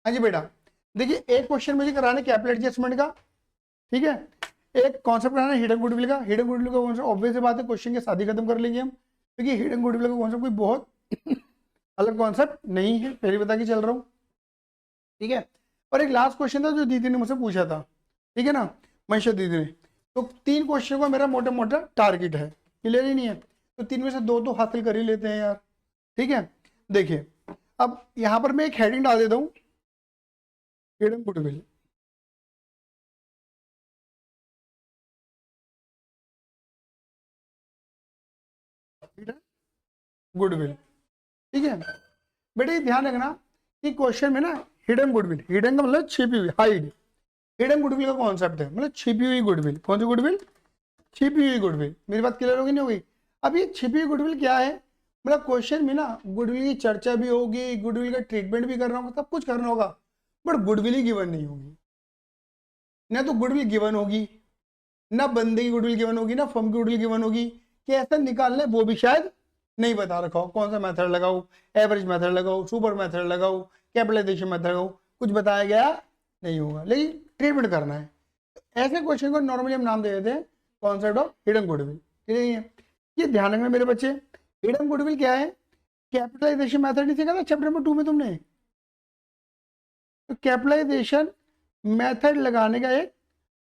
हाँ जी बेटा, देखिए एक क्वेश्चन मुझे कराना है कैपिटल एडजस्टमेंट का, ठीक है। एक कॉन्सेप्ट कराना है हिडन गुडविल का। हिडन गुडविल का कॉन्सेप्ट ऑब्वियस बात है क्वेश्चन के साथ ही खत्म कर लेंगे हम, क्योंकि हिडन गुडविल का कॉन्सेप्ट कोई बहुत अलग कॉन्सेप्ट नहीं है, पहले बता के चल रहा हूँ, ठीक है। और एक लास्ट क्वेश्चन था जो दीदी ने मुझसे पूछा था, ठीक है ना, मनीषा दीदी ने। तो 3 क्वेश्चन का मेरा मोटा मोटा टारगेट है, क्लियर ही नहीं है, तो 3 में से 2 तो हासिल कर ही लेते हैं यार, ठीक है। देखिए अब यहाँ पर मैं एक हेडिंग डाल देता हूँ, हिडन गुडविल। गुडविल, ठीक है बेटे, ध्यान रखना कि क्वेश्चन में ना हिडन गुडविल, हिडन का मतलब छिपी हुई, हाइड। हिडन गुडविल का कॉन्सेप्ट है मतलब छिपी हुई गुडविल। कौन सी गुडविल? छिपी हुई गुडविल। मेरी बात क्लियर होगी नहीं होगी? अब ये छिपी हुई गुडविल क्या है, मतलब क्वेश्चन में ना गुडविल की चर्चा भी होगी, गुडविल का ट्रीटमेंट भी करना होगा, सब कुछ करना होगा, बट गुडविल ही गिवन नहीं होगी। ना तो गुडविल गिवन होगी, ना बंदे की गुडविल गिवन होगी, ना फर्म की गुडविल गिवन होगी, कैसे निकालने वो भी शायद नहीं बता रखा हो। कौन सा मेथड लगाओ, एवरेज मेथड लगाओ, सुपर मेथड लगाओ, कैपिटलाइजेशन मेथड लगाओ, कुछ बताया गया नहीं होगा, लेकिन ट्रीटमेंट करना है। ऐसे क्वेश्चन को नॉर्मली हम नाम दे देते हैं कॉन्सेप्ट ऑफ हिडन गुडविल, ठीक है। ये ध्यान रखना मेरे बच्चे, हिडन गुडविल क्या है? कैपिटलाइजेशन मेथड नहीं सीखा था चैप्टर नंबर 2 में तुमने? तो कैपिटलाइजेशन मेथड लगाने का एक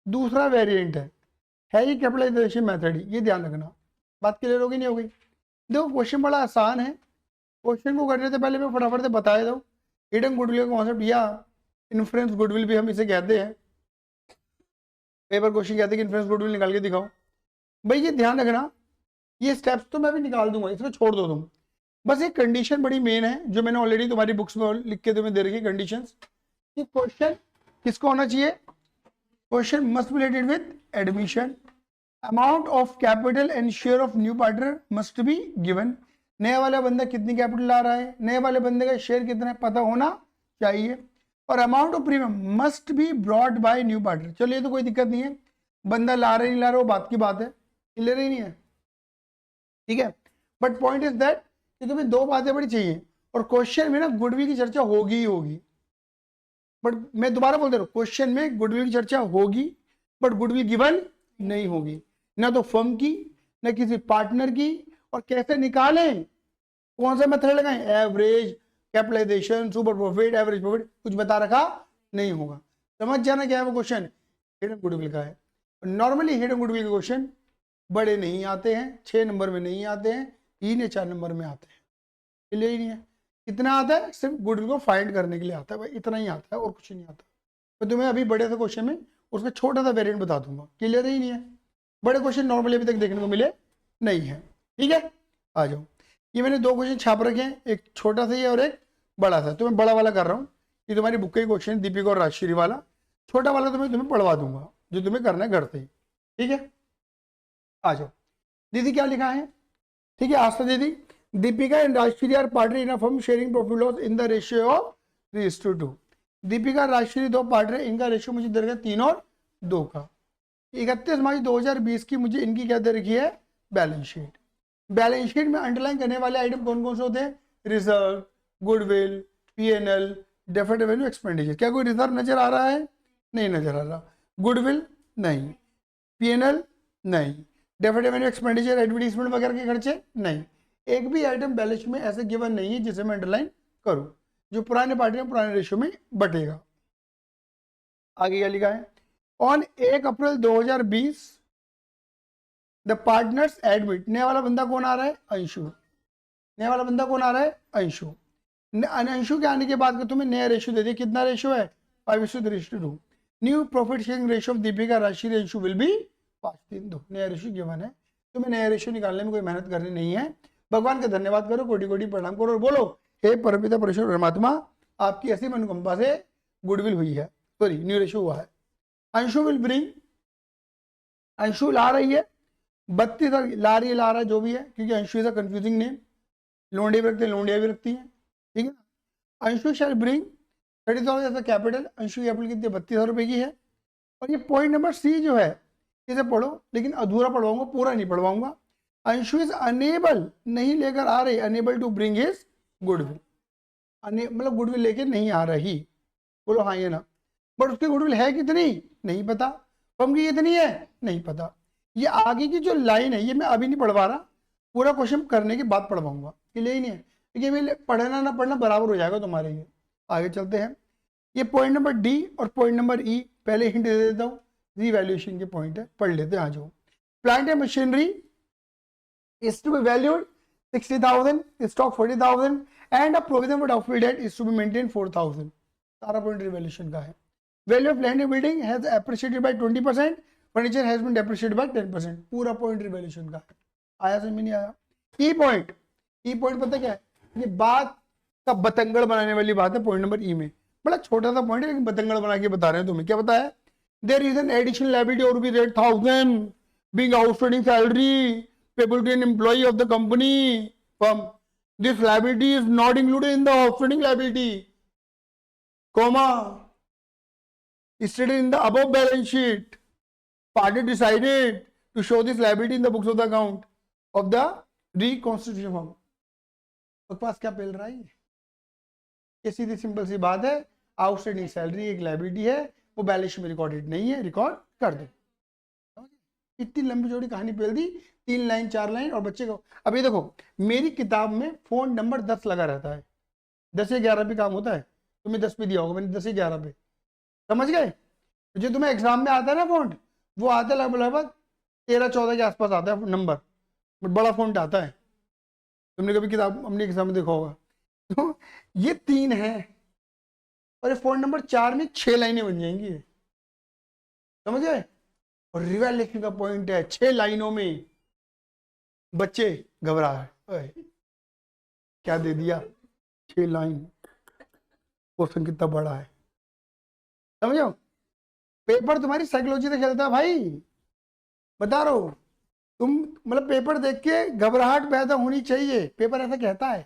दूसरा वेरिएंट है ये कैपिटलाइजेशन मेथड ही, ये ध्यान रखना। बात क्लियर होगी नहीं होगी? देखो क्वेश्चन बड़ा आसान है, क्वेश्चन को करने से पहले मैं फटाफट से बता देता हूँ हिडन गुडविल का कॉन्सेप्ट, या इन्फ्लुएंस गुडविल भी हम इसे कहते हैं। कई बार क्वेश्चन कहते हैं कि इन्फ्लुएंस गुडविल निकाल के दिखाओ। भाई ये ध्यान रखना, ये स्टेप्स तो मैं भी निकाल दूंगा, इसको छोड़ दो तुम। बस एक कंडीशन बड़ी मेन है जो मैंने ऑलरेडी तुम्हारी बुक्स में लिख के तुम्हें दे रखी है कंडीशंस, कि क्वेश्चन किसको होना चाहिए? Question must be related with admission, amount of capital and share of new partner must be given. नया वाला बंदा कितनी कैपिटल ला रहा है, नए वाले बंदे का शेयर कितना है पता होना चाहिए, और amount of premium must be brought by new partner. चलो ये तो कोई दिक्कत नहीं है, बंदा ला रहा नहीं ला रहा वो बात की बात है, क्लियर ही नहीं है, ठीक है। बट पॉइंट इज दैट कि तुम्हें 2 बातें बड़ी चाहिए, और क्वेश्चन में ना गुडविल की चर्चा होगी ही होगी। बट मैं दोबारा बोल दे रहा हूँ, क्वेश्चन में गुडविल की चर्चा होगी, बट गुडविल गिवन नहीं होगी, ना तो फर्म की, ना किसी पार्टनर की। और कैसे निकालें, कौन सा मेथड लगाएं, average, capitalization, super profit, average profit, कुछ बता रखा नहीं होगा। समझ जाना क्या है वो क्वेश्चन हिडन गुडविल का है। नॉर्मली हिडन गुडविल के क्वेश्चन बड़े नहीं आते हैं, 6 नंबर में नहीं आते हैं, 3 या 4 नंबर में आते हैं, क्लियर ही नहीं है। कितना आता है? सिर्फ गुडविल को फाइंड करने के लिए आता है भाई, इतना ही आता है और कुछ नहीं आता। तो तुम्हें अभी बड़े से क्वेश्चन में उसका छोटा सा वेरिएंट बता दूंगा, क्लियर ही नहीं है। बड़े क्वेश्चन नॉर्मली अभी तक देखने को मिले नहीं है, ठीक है। आ जाओ, ये मैंने 2 क्वेश्चन छाप रखे हैं, एक छोटा सा ही और एक बड़ा सा। तो मैं बड़ा वाला कर रहा हूँ, ये तुम्हारी बुक के क्वेश्चन दीपिका और राजश्री वाला। छोटा वाला तो मैं तुम्हें पढ़वा दूंगा, जो तुम्हें करना है घर से ही, ठीक है। आ जाओ, दीदी क्या लिखा है, ठीक है। आस्था दीदी, Deepika and Rajshree are partner in a firm sharing profit loss in the ratio of 3:2। Deepika Rajshree 2 partner, इनका रेशियो मुझे दे रखा है 3 और 2 का। 31 मार्च 2020 की मुझे इनकी क्या दे रखी है? Balance sheet. बैलेंस शीट में अंडरलाइन करने वाले आइटम कौन कौन से होते हैं? Reserve, goodwill, PNL, deferred revenue, expenditure. क्या कोई रिजर्व नजर आ रहा है? नहीं नजर आ रहा। गुडविल नहीं, पीएनएल नहीं, डेफर्ड रेवेन्यू, एक्सपेंडिचर, एडवर्टीजमेंट वगैरह के खर्चे नहीं। एक भी आइटम बैलेंस शीट में ऐसे गिवन नहीं है जिसे मैं अंडरलाइन करूं, जो पुराने पार्टी में पुराने रेशियो में बटेगा। आगे क्या लिखा है? On 1 April 2020 the partners admit. नया वाला बंदा कौन आ रहा है? अंशु। नया वाला बंदा कौन आ रहा है? अंशु। अंशु के आने के बाद तुम्हें नया रेशियो दे दिया, कितना रेशियो है? 5:2। New profit sharing ratio of Deepika राशि अंशु विल बी 5:3। नया रेशियो गिवन है, तुम्हें नया रेशियो निकालने में कोई मेहनत करनी नहीं है। भगवान का धन्यवाद करो, कोटि कोटि प्रणाम करो और बोलो हे परमपिता परमेश्वर परमात्मा, आपकी ऐसी अनुकंपा से गुडविल हुई है, सॉरी न्यू रेशियो हुआ है। अंशु विल ब्रिंग, अंशु ला रही है 32, ला रही है ला रहा है जो भी है, क्योंकि Anshu is a confusing name. लोंडे भी रखते हैं, लोंडिया भी रखती है, ठीक है ना। अंशु शैल ब्रिंग 30,000 ऐसा कैपिटल। अंशु की कैपिटल कितनी? 32,000 रुपए की है। और ये पॉइंट नंबर सी जो है इसे पढ़ो, लेकिन अधूरा पढ़वाऊंगा, पूरा नहीं पढ़वाऊंगा। अंशु इज अनेबल, नहीं लेकर आ रही, unable to bring his goodwill, मतलब गुडविल लेके नहीं आ रही। बोलो हाँ या ना। बट उसकी गुडविल है कितनी नहीं पता, फर्म की कितनी है नहीं पता। ये आगे की जो लाइन है ये मैं अभी नहीं पढ़ पा रहा, पूरा क्वेश्चन करने के बाद पढ़वाऊंगा, क्लियर ही नहीं है, ये पढ़ना ना पढ़ना बराबर हो जाएगा तुम्हारे लिए। आगे चलते हैं, ये पॉइंट नंबर डी और पॉइंट नंबर ई पहले हिंट दे देता हूँ, रीवैल्यूएशन के पॉइंट है, पढ़ लेते हैं। आ जाओ, plant and machinery is to be valued 60,000, stock 40,000 and a provision for doubtful debt is to be maintained 4,000। सारा पॉइंट रिवैल्यूएशन का है। Value of land and building has appreciated by 20%, furniture has been depreciated by 10%। पूरा point revaluation का है। आया समझ में नहीं आया? ई पॉइंट, ई पॉइंट पता क्या है, ये बात का बतंगड़ बनाने वाली बात है पॉइंट नंबर ई में। बड़ा छोटा सा पॉइंट है लेकिन बतंगड़ बना के बता रहे हैं तुम्हें। क्या बताया? There is an additional liability और rupees 8,000 being outstanding salary payable to an employee of the company firm. This liability is not included in the outstanding liability, comma, stated in the above balance sheet. Party decided to show this liability in the books of the account of the reconstitution firm। तो पास क्या पेल रहा है ये सीधी simple सी बात है, outstanding salary एक liability है, वो बैलेंस शीट में रिकॉर्डेड नहीं है, रिकॉर्ड कर दो। इतनी लंबी चौड़ी कहानी पेल दी, 3 लाइन 4 लाइन। और बच्चे को अभी देखो, मेरी किताब में फोन नंबर 10 लगा रहता है, 10 या 11 पे काम होता है, तुम्हें 10 पे दिया होगा मैंने, 10 या 11 पे, समझ गए? जो तुम्हें एग्जाम में आता है ना फॉन्ट, वो आता है लगभग 13-14 के आसपास आता है नंबर, बड़ा फॉन्ट आता है। तुमने कभी किताब अपनी एग्जाम में देखा होगा। तो ये 3 है और ये फोन नंबर 4 में 6 लाइनें बन जाएंगी, समझ गए? और रिवैल्यूएशन का पॉइंट है 6 लाइनों में। बच्चे घबरा है, क्या दे दिया, 6 लाइन, क्वेश्चन कितना बड़ा है, समझो? पेपर तुम्हारी साइकोलॉजी से खेलता है भाई, बता रहा हूं। तुम मतलब पेपर देख के घबराहट पैदा होनी चाहिए, पेपर ऐसा कहता है।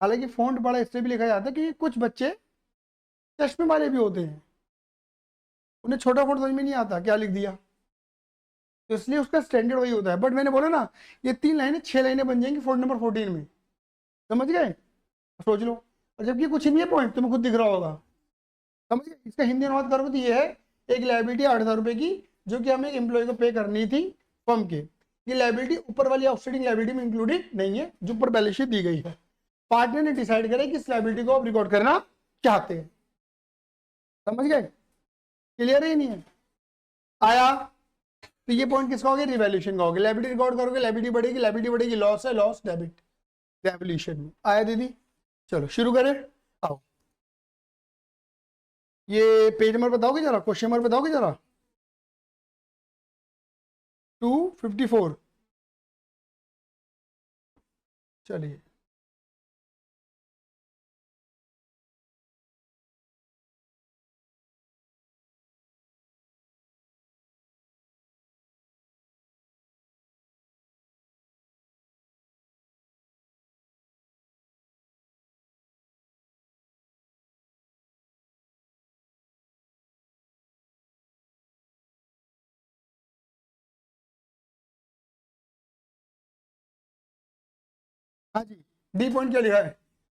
हालांकि फॉन्ट बड़ा इससे भी लिखा जाता है कि कुछ बच्चे चश्मे वाले भी होते हैं, उन्हें छोटा फॉन्ट समझ में नहीं आता क्या लिख दिया, तो इसलिए उसका स्टैंडर्ड वही होता है। बट मैंने बोला ना, ये 3 लाइनें 6 लाइनें बन जाएंगी फोल्ड नंबर 14 में, समझ गए? सोच लो। और जबकि कुछ नहीं है पॉइंट, तुम्हें खुद दिख रहा होगा, समझ गए? इसका हिंदी अनुवाद करोगे तो ये है, एक लायबिलिटी 8,000 रुपए की जो कि हमें एम्प्लॉय को पे करनी थी फर्म के। ये लायबिलिटी ऊपर वाली आउटस्टैंडिंग लायबिलिटी में इंक्लूडेड नहीं है जो ऊपर बैलेंस शीट दी गई है। पार्टनर ने डिसाइड करा कि इस लायबिलिटी को आप रिकॉर्ड करना चाहते हैं, समझ गए? क्लियर ही नहीं है? आया? तो ये पॉइंट किसका हो गया? रिवैल्यूएशन का हो गया। लायबिलिटी रिकॉर्ड करोगे, लायबिलिटी बढ़ेगी, लायबिलिटी बढ़ेगी, लॉस है, लॉस डेबिट, रिवैल्यूएशन में आया। दीदी चलो शुरू करें, आओ। ये पेज नंबर बताओगे जरा, क्वेश्चन नंबर बताओगे जरा? 254। चलिए हाँ जी, डी पॉइंट क्या लिखा है?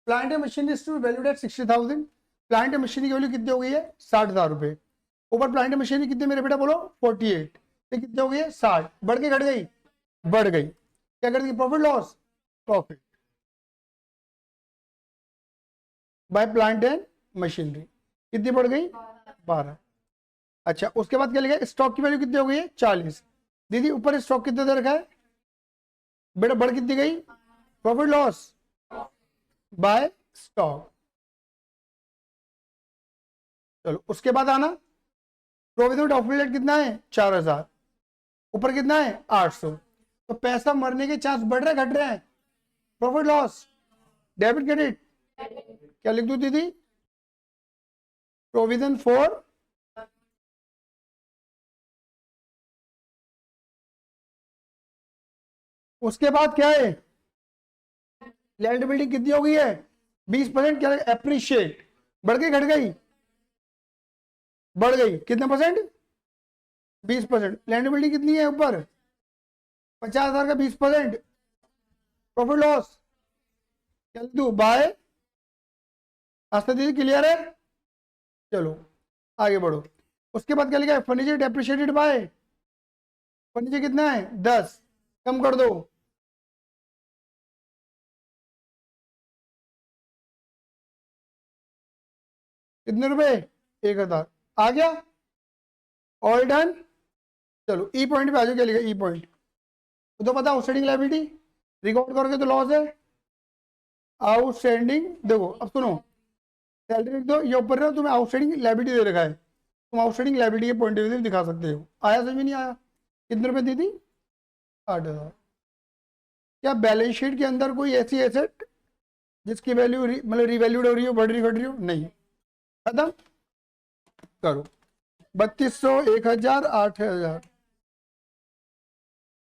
Plant and machinery is to valued at 60,000। Plant and machinery की वैल्यू कितनी हो गई है? 60,000 रुपए। ऊपर प्लांट एंड मशीनरी कितने मेरे बेटा बोलो? 48। ये कितनी हो गई है? 60। बढ़ के घट गई? बढ़ गई। क्या कर दी? Profit loss? Profit by plant and machinery कितनी बढ़ गई? 12। अच्छा, उसके बाद क्या लिखा है? स्टॉक की वैल्यू कितनी हो गई है? 40। दीदी ऊपर स्टॉक कितने दे रखा है बेटा? बढ़ कितनी गई? Profit loss by stock. चलो उसके बाद आना, प्रोविजन ऑफ कितना है? 4,000। ऊपर कितना है? 800। तो पैसा मरने के चांस बढ़ रहे घट रहे हैं? प्रॉफिट लॉस डेबिट क्रेडिट, क्या लिख दूं दीदी? प्रोविजन फॉर उसके बाद क्या है? लैंड बिल्डिंग कितनी हो गई है? 20%। क्या एप्रिशिएट? बढ़ गई घट गई? बढ़ गई। कितने परसेंट? 20%। लैंड बिल्डिंग कितनी है ऊपर? 50,000 का 20%। प्रॉफिट लॉस क्या लिख दूं? बाय। आस्था दीदी क्लियर है? चलो आगे बढ़ो। उसके बाद क्या लिखा है, फर्नीचर डेप्रिशिएटेड बाय, फर्नीचर कितना है 10, कम कर दो, कितने रुपए 1000, आ गया, ऑल डन। चलो ई पॉइंट पे आ जाओ, क्या लिखा ई पॉइंट, तो पता आउटस्टैंडिंग लायबिलिटी, रिकॉर्ड करोगे तो लॉस है, आउटस्टैंडिंग, देखो अब सुनो, सैलरी लिख दो, ये ऊपर ना तुम्हें आउटस्टैंडिंग लायबिलिटी दे रखा है, तुम आउटस्टैंडिंग लायबिलिटी के पॉइंट ऑफ व्यू दिखा सकते हो। आया समझ में नहीं आया, कितने रुपए दी थी 8000। क्या बैलेंस शीट के अंदर कोई ऐसी एसेट जिसकी वैल्यू मतलब रिवैल्यूड हो रही हो, बढ़ रही घट रही हो, नहीं, खत्म करो। 3200, 1000, 8000,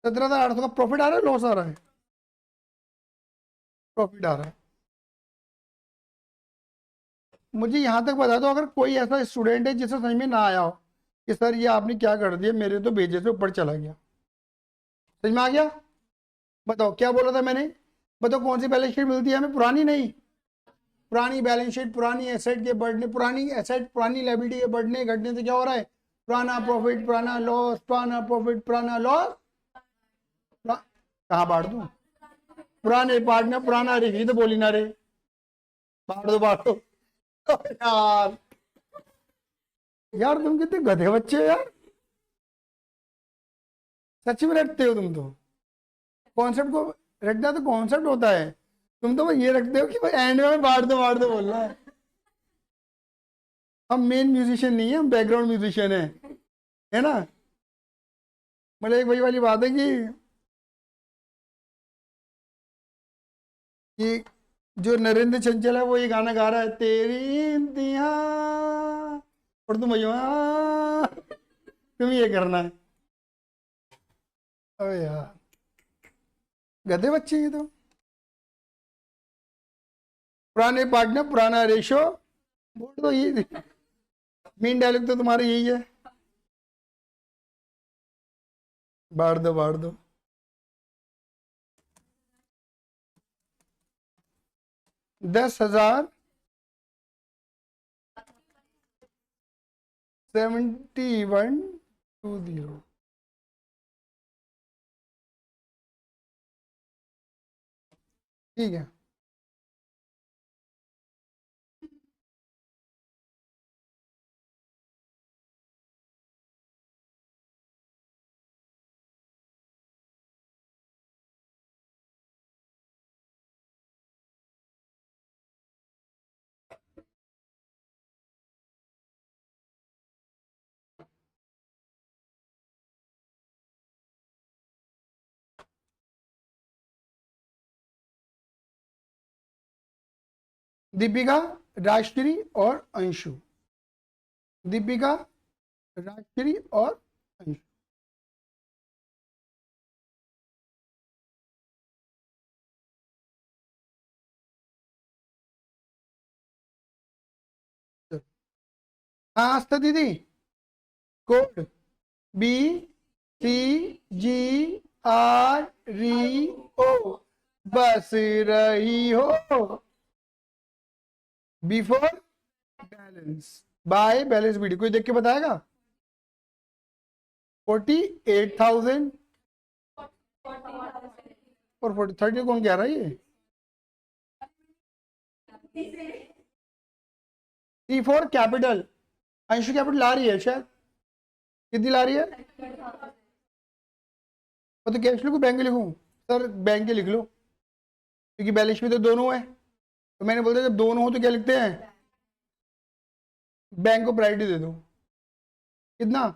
17,800 का प्रॉफिट आ रहा है, लॉस आ रहा है, प्रॉफिट आ रहा है। मुझे यहां तक बता दो, अगर कोई ऐसा स्टूडेंट है जिसे समझ में ना आया हो कि सर ये आपने क्या कर दिया, मेरे तो भेजे से ऊपर चला गया, समझ में आ गया, बताओ क्या बोला था मैंने, बताओ कौन सी बैलेंस शीट मिलती है हमें, पुरानी नहीं, पुरानी बैलेंस शीट, पुरानी एसेट के बढ़ने, पुरानी एसेट पुरानी लायबिलिटी के बढ़ने घटने से क्या हो रहा है, पुराना प्रॉफिट पुराना लॉस, पुराना प्रॉफिट पुराना लॉस, कहाँ बांट दूं, पुराने पार्ट में पुराना रे, तो बोली ना रे, बांट दो बांट दो। यार यार तुम कितने गधे बच्चे हो यार, सच में रखते हो तुम तो, कॉन्सेप्ट को रखना तो कॉन्सेप्ट होता है, तुम तो ये रखते हो कि भाई एंड में बांट दो बोलना है। हम मेन म्यूजिशियन नहीं है, हम बैकग्राउंड म्यूजिशियन है ना। मतलब एक वही वाली बात है कि जो नरेंद्र चंचल है वो ये गाना गा रहा है, तेरी इंतहा, और तुम भैया तुम ये करना है, अबे यार गधे बच्चे ये तो, पुराने पार्टनर पुराना रेशो, बोल दो ये मेन डायलॉग तो तुम्हारा यही है, बांट दो बांट दो। 10,000 7120, ठीक है। दीपिका, राजश्री और अंशु, दीपिका, राजश्री और अंशु, हाँ आस्था दीदी, कोड BCGRO, बस रही हो, before balance, by balance video, कोई देख के बताएगा, 48,000 और 30 कौन कह रहा है ये, C4 कैपिटल, अंशु कैपिटल ला रही है शायद, कितनी ला रही है, तो कैश लिखूं बैंक लिखूं, सर बैंक के लिख लो, क्योंकि बैलेंस में तो दोनों है, तो मैंने बोलता जब दोनों हो तो क्या लिखते हैं, बैंक को प्रायोरिटी दे दो, कितना,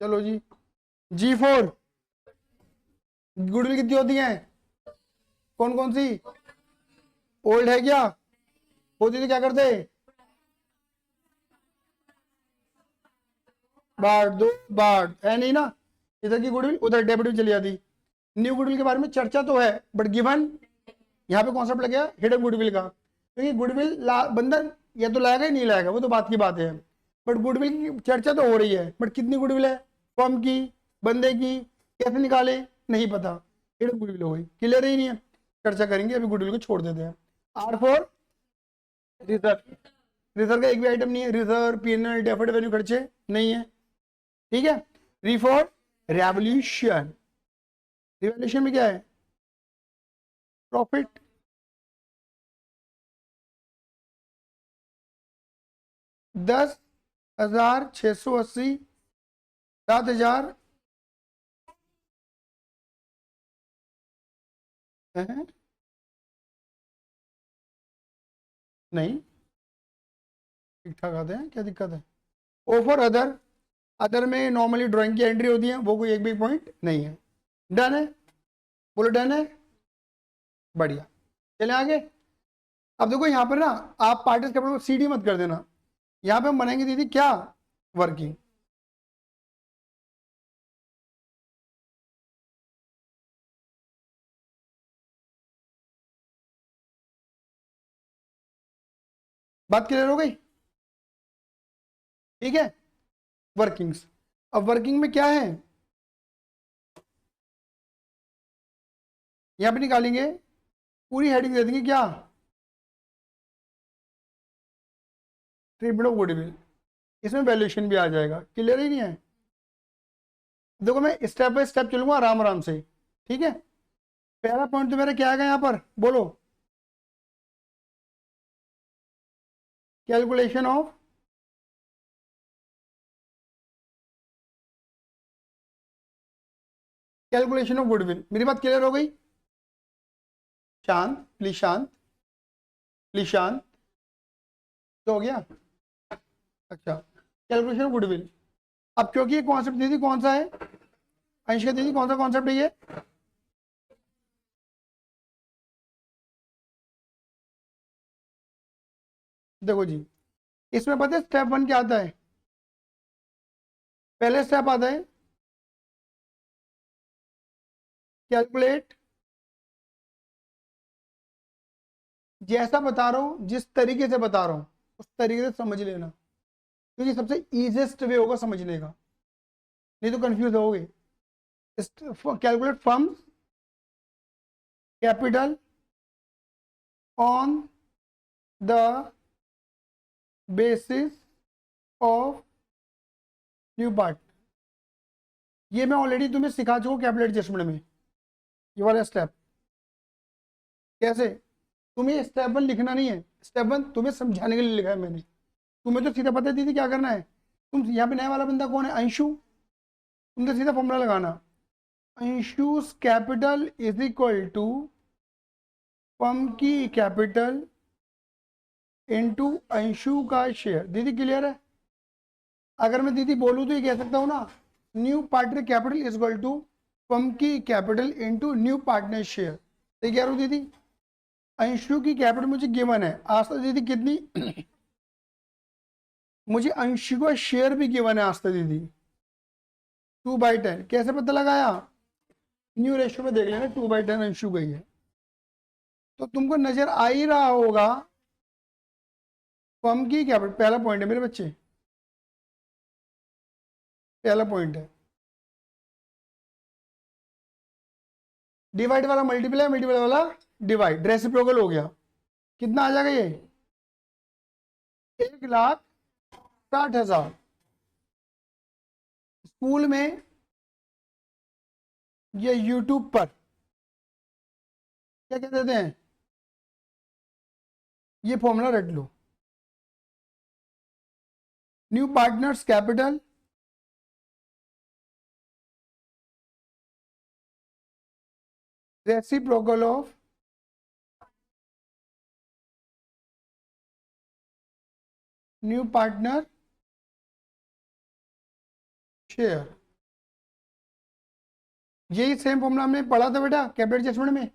चलो जी, G4, गुडविल कितनी होती है, कौन कौन सी, ओल्ड है क्या, होती तो क्या करते, बांट दो, बांट है नहीं ना, इधर की गुडविल उधर डेबिट में चली जाती। न्यू गुडविल के बारे में चर्चा तो है, बट गिवन यहाँ पे कॉन्सेप्ट लग गया हिडन गुडविल का, क्योंकि गुडविल बंदा या तो लाएगा ही नहीं लाएगा, वो तो बात की बात है, बट गुडविल की चर्चा तो हो रही है, बट कितनी गुडविल है, फर्म की, बंदे की, कैसे निकाले नहीं पता, हिडन गुडविल हो गई, क्लियर ही नहीं है, चर्चा करेंगे, अभी गुडविल को छोड़ देते हैं। R4 रिजर्व, रिजर्व का एक भी आइटम नहीं है, रिजर्व, पीएनएल, डेफर्ड वैल्यू खर्चे नहीं है, ठीक है। री फॉर रेवोल्यूशन, रिवोल्यूशन में क्या है, प्रॉफिट। 10,680, 7,000 है? नहीं, ठीक ठाक आते हैं, क्या दिक्कत है। ओ फॉर अदर, अदर में नॉर्मली ड्राइंग की एंट्री होती है, वो कोई एक भी पॉइंट नहीं है। डन है, बोलो डन है, बढ़िया। चले आगे। अब देखो यहाँ पर ना, आप पार्टिसिपेंट को सीडी मत कर देना, यहाँ पे हम बनाएंगे दीदी क्या, वर्किंग। बात क्लियर हो गई, ठीक है। वर्किंग्स, अब वर्किंग में क्या है, यहाँ पे निकालेंगे, पूरी हेडिंग दे देंगे क्या, ट्रिब्यूट ऑफ गुडविल, इसमें वैल्यूएशन भी आ जाएगा। क्लियर ही नहीं है, देखो मैं स्टेप बाय स्टेप चलूंगा आराम आराम से, ठीक है। पहला पॉइंट तो मेरा क्या आएगा यहाँ पर, बोलो, calculation of, calculation of goodwill. मेरी बात क्लियर हो गई, शांत प्लीज, शांत प्लीज, शांत, तो हो गया। अच्छा, कैलकुलेशन ऑफ गुडविल। अब क्योंकि ये कॉन्सेप्ट दीदी कौन सा है, अंशिका दीदी कौन सा कॉन्सेप्ट है ये, देखो जी, इसमें पता है स्टेप 1 क्या आता है, पहले स्टेप आता है कैलकुलेट, जैसा बता रहा हूं, जिस तरीके से बता रहा हूं उस तरीके से समझ लेना, क्योंकि सबसे इजीएस्ट वे होगा समझने का, नहीं तो कंफ्यूज होगे। Calculate firms capital on the basis of new part, ये मैं ऑलरेडी तुम्हें सिखा चुका कैपिटल एडजस्टमेंट में, ये वाला स्टेप। कैसे, तुम्हें स्टेप 1 लिखना नहीं है, स्टेप 1 तुम्हें समझाने के लिए लिखा है मैंने, तुम्हें तो सीधा पता है दीदी क्या करना है। तुम यहाँ पे नया वाला बंदा कौन है, अंशु, तुम तो सीधा फॉर्मूला लगाना, Anshu's capital is equal to firm की कैपिटल इनटू अंशु का शेयर। दीदी क्लियर है, अगर मैं दीदी बोलूँ तो ये कह सकता हूँ ना, new partner capital is equal to firm की capital into new partner share. तो कह रहा हूँ दीदी, अंशु की कैपिटल मुझे गिवन है, आज तक दीदी कितनी मुझे अंशु का शेयर भी गिवन है आज तक दीदी 2/10। कैसे पता लगाया, न्यू रेशियो में देख लेना, 2/10 अंशु गई है, तो तुमको नजर आ ही रहा होगा फर्म की कैपिटल, पहला पॉइंट है मेरे बच्चे, पहला पॉइंट है, डिवाइड वाला मल्टीप्लाई, मल्टीप्लाई वाला डिवाइड, रेसिप्रोकल हो गया, कितना आ जाएगा ये 1,60,000। स्कूल में या यूट्यूब पर क्या कहते देते हैं, ये फॉर्मूला रट लो, new partners capital reciprocal of new partner share. यही सेम फॉर्मूला हमने पढ़ा था बेटा कैपिटल एडजस्टमेंट में।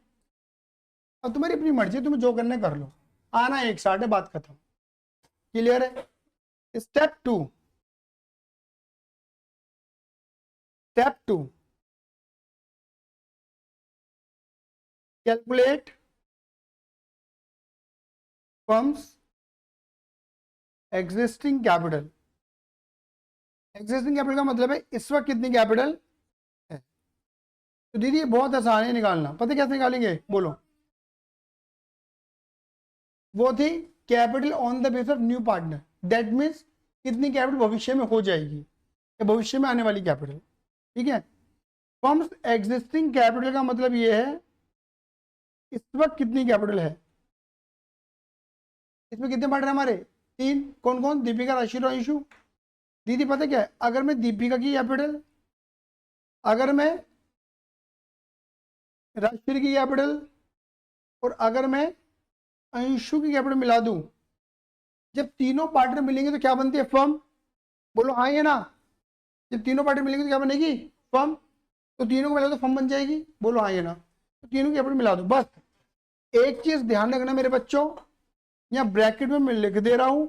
अब तुम्हारी अपनी मर्जी, तुम्हें जो करना है कर लो, आना एक साथ है, बात खत्म। क्लियर है। Step 2, step 2 calculate firms existing capital. Existing capital का मतलब है इस वक्त कितनी कैपिटल है। तो दीदी ये बहुत आसान है निकालना, पता कैसे निकालेंगे, बोलो, वो थी capital on the base of new partner, that means कितनी कैपिटल भविष्य में हो जाएगी या भविष्य में आने वाली कैपिटल। ठीक है, फर्म्स एग्जिस्टिंग कैपिटल का मतलब ये है इस वक्त कितनी कैपिटल है। इसमें कितने पार्टनर हमारे, 3। कौन कौन, दीपिका, राशि और अंशु। दीदी पता क्या है, अगर मैं दीपिका की कैपिटल, अगर मैं राशि की कैपिटल और अगर मैं अंशु की कैपिटल मिला दूं, जब तीनों पार्टनर मिलेंगे तो क्या बनती है, फर्म। बोलो हाँ या ना। जब तीनों पार्टनर मिलेंगे तो क्या बनेगी, फर्म। तो तीनों को मिला दो फर्म बन जाएगी। बोलो हाँ या ना। तो तीनों की कैपिटल मिला दो। बस एक चीज ध्यान रखना मेरे बच्चों, यहाँ ब्रैकेट में मैं लिख दे रहा हूं,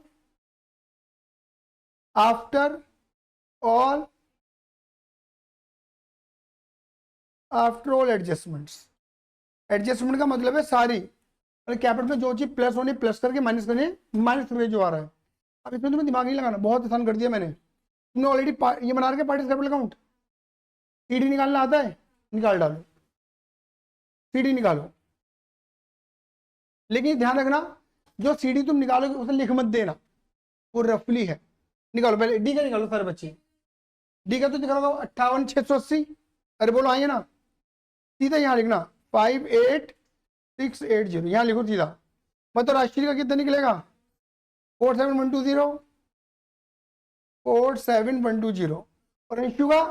आफ्टर ऑल एडजस्टमेंट्स। एडजस्टमेंट का मतलब है सारी, मतलब कैपिटल में जो चीज प्लस होनी प्लस करके, माइनस करनी माइनस करके जो आ रहा है। अब इसमें तुम्हें दिमाग नहीं लगाना, बहुत आसान कर दिया मैंने। तुमने ऑलरेडी ये बना रखे पार्टिस कैपिटल अकाउंट, सीडी निकालना आता है, निकाल डालो, सीडी निकालो। लेकिन ध्यान रखना जो सीडी तुम निकालोगे उसे लिख मत देना, वो रफली है। निकालो पहले डी का निकालो सारे बच्चे। डी का तो निकालो 58,680। अरे बोलो आइए ना, सीधा यहाँ लिखना 58,680, यहाँ लिखो सीधा। मतलब राष्ट्रीय का कितना निकलेगा, 47,120, 47,120। और अंशु का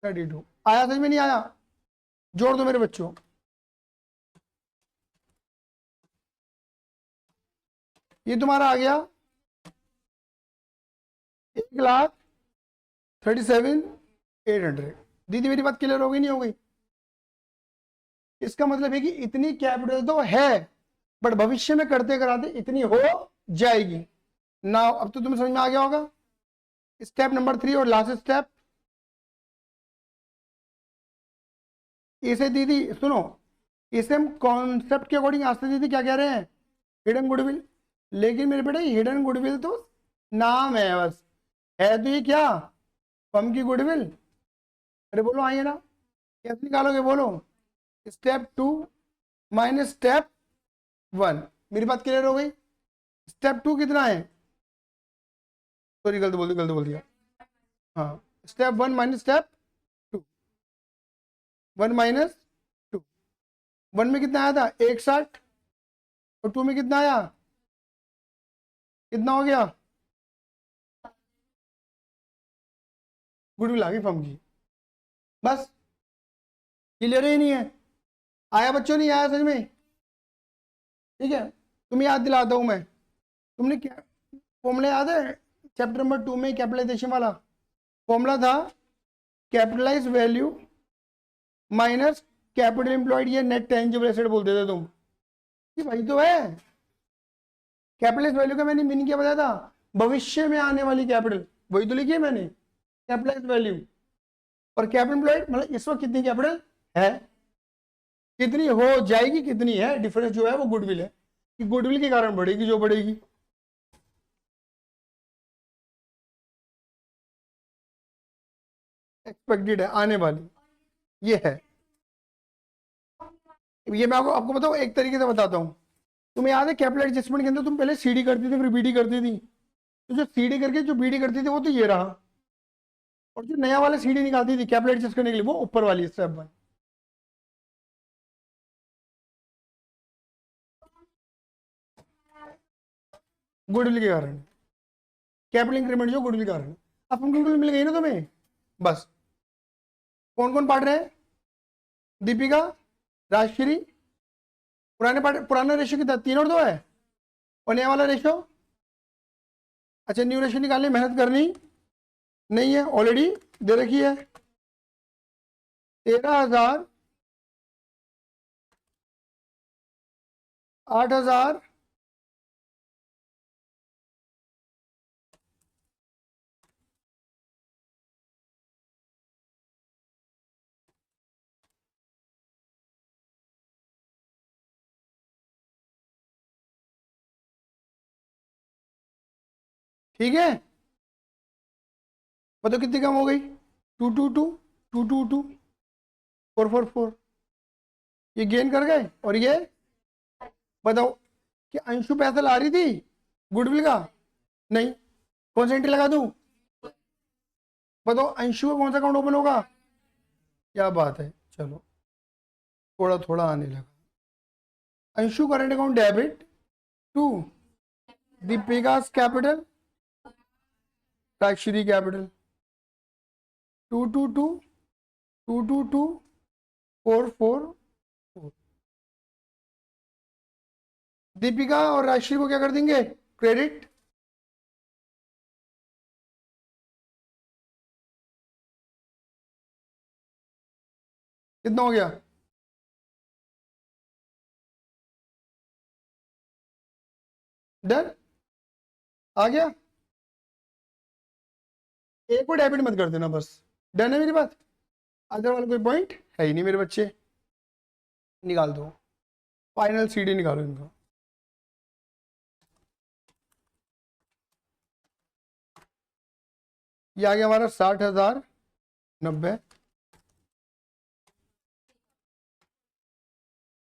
32। आया समझ में नहीं आया, जोड़ दो मेरे बच्चों। ये तुम्हारा आ गया 1,37,800। दीदी मेरी बात क्लियर हो गई नहीं हो गई। इसका मतलब है कि इतनी कैपिटल तो है बट भविष्य में करते कराते इतनी हो जाएगी ना। अब तो तुम्हें समझ में आ गया होगा। स्टेप नंबर 3 और लास्ट स्टेप, इसे दीदी सुनो, इसे हम कॉन्सेप्ट के अकॉर्डिंग आज से दीदी क्या कह रहे हैं, हिडन गुडविल। लेकिन मेरे बेटे हिडन गुडविल तो नाम है बस, है तो ये क्या, फर्म की गुडविल। अरे बोलो आइए ना, कैसे निकालोगे बोलो, स्टेप 2 माइनस स्टेप 1। मेरी बात क्लियर हो गई। स्टेप 2 कितना है, सॉरी गलत बोल दिया। हाँ, स्टेप 1 माइनस स्टेप 2, 1 माइनस 2। 1 में कितना आया था 61 और 2 में कितना आया, कितना हो गया, गुडविल आ गई फर्म की। बस क्लियर ही नहीं है, आया बच्चों नहीं आया समझ में। ठीक है, तुम्हें याद दिलाता हूं मैं, तुमने क्या फॉर्मूला याद है चैप्टर नंबर 2 में कैपिटलाइजेशन वाला फॉर्मूला था, capitalize value minus capital employed, ये नेट टेंजिबल एसेट बोलते थे तुम। ये वही तो है, कैपिटलाइज वैल्यू का मैंने मीनिंग क्या बताया था, भविष्य में आने वाली कैपिटल, वही तो लिखी है मैंने, कैपिटलाइज वैल्यू। और कैपिटल एम्प्लॉयड मतलब इस वक्त कितनी कैपिटल है, कितनी हो जाएगी, कितनी है, डिफरेंस जो है वो गुडविल है कि गुडविल के कारण बढ़ेगी जो बढ़ेगी। एक्सपेक्टेड है आने वाली, ये है। ये मैं आपको बताऊं, एक तरीके से बताता हूं। तुम्हें याद है कैपिटल एडजस्टमेंट के अंदर तुम पहले सीडी करती थी फिर बीडी करती थी, तो जो सीडी करके जो बीडी करती थी वो तो ये रहा, और जो नया वाला सीडी निकालती थी कैपिटल एडजस्ट करने के लिए वो ऊपर वाली स्टेप 1। गुडविल के कारण, कैपिटल इंक्रीमेंट जो गुडविल के कारण। अब गुडविल मिल गई ना तुम्हें, बस कौन कौन पार्ट रहे, दीपिका, राजश्री, पुराना रेशो कितना 3 और 2 है, और नया वाला रेशो। अच्छा न्यू रेशो निकालने मेहनत करनी नहीं है, ऑलरेडी दे रखी है 13,000, 8,000, ठीक है। बताओ कितनी कम हो गई, 222, 222, 444, ये गेन कर गए। और ये बताओ कि अंशु पैसा ला रही थी गुडविल का? नहीं। कौन सा एंट्री लगा दूं? बताओ अंशु का कौन सा अकाउंट ओपन होगा? क्या बात है, चलो थोड़ा थोड़ा आने लगा। Anshu current account debit to Deepika's capital, Rajshree capital, 222 222 444। Deepika और राजश्री को क्या कर देंगे? क्रेडिट। कितना हो गया? डन। आ गया। एक को डेबिट मत कर देना बस। डन है मेरी बात? अदर वाला कोई पॉइंट है ही नहीं मेरे बच्चे। निकाल दो, फाइनल सीडी निकालो इनका। ये आ गया हमारा 60,090,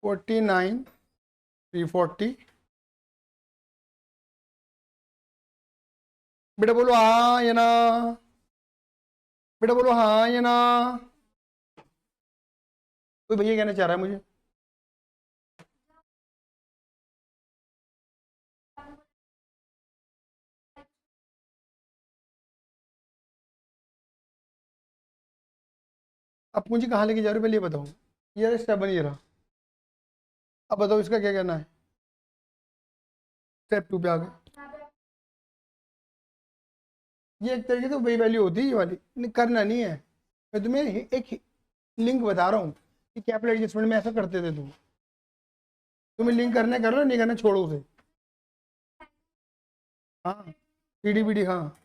49,340। बेटा बोलो हाँ या ना, बेटा बोलो हाँ या ना। कोई भैया कहना चाह रहा है मुझे? अब मुझे कहाँ लेके जा रहे हो पहले ये बताओ। ये स्टेप बन ये रहा। अब बताओ इसका क्या कहना है? स्टेप 2 पे आ गए। ये एक तरीके से वही वैल्यू होती है ये वाली, करना नहीं है। मैं तुम्हें एक लिंक बता रहा हूँ कि कैपिटल एडजस्टमेंट में ऐसा करते थे तुम। तुम्हें लिंक करना है कर लो, नहीं करना छोड़ो उसे। हाँ पीडी पीडी हाँ।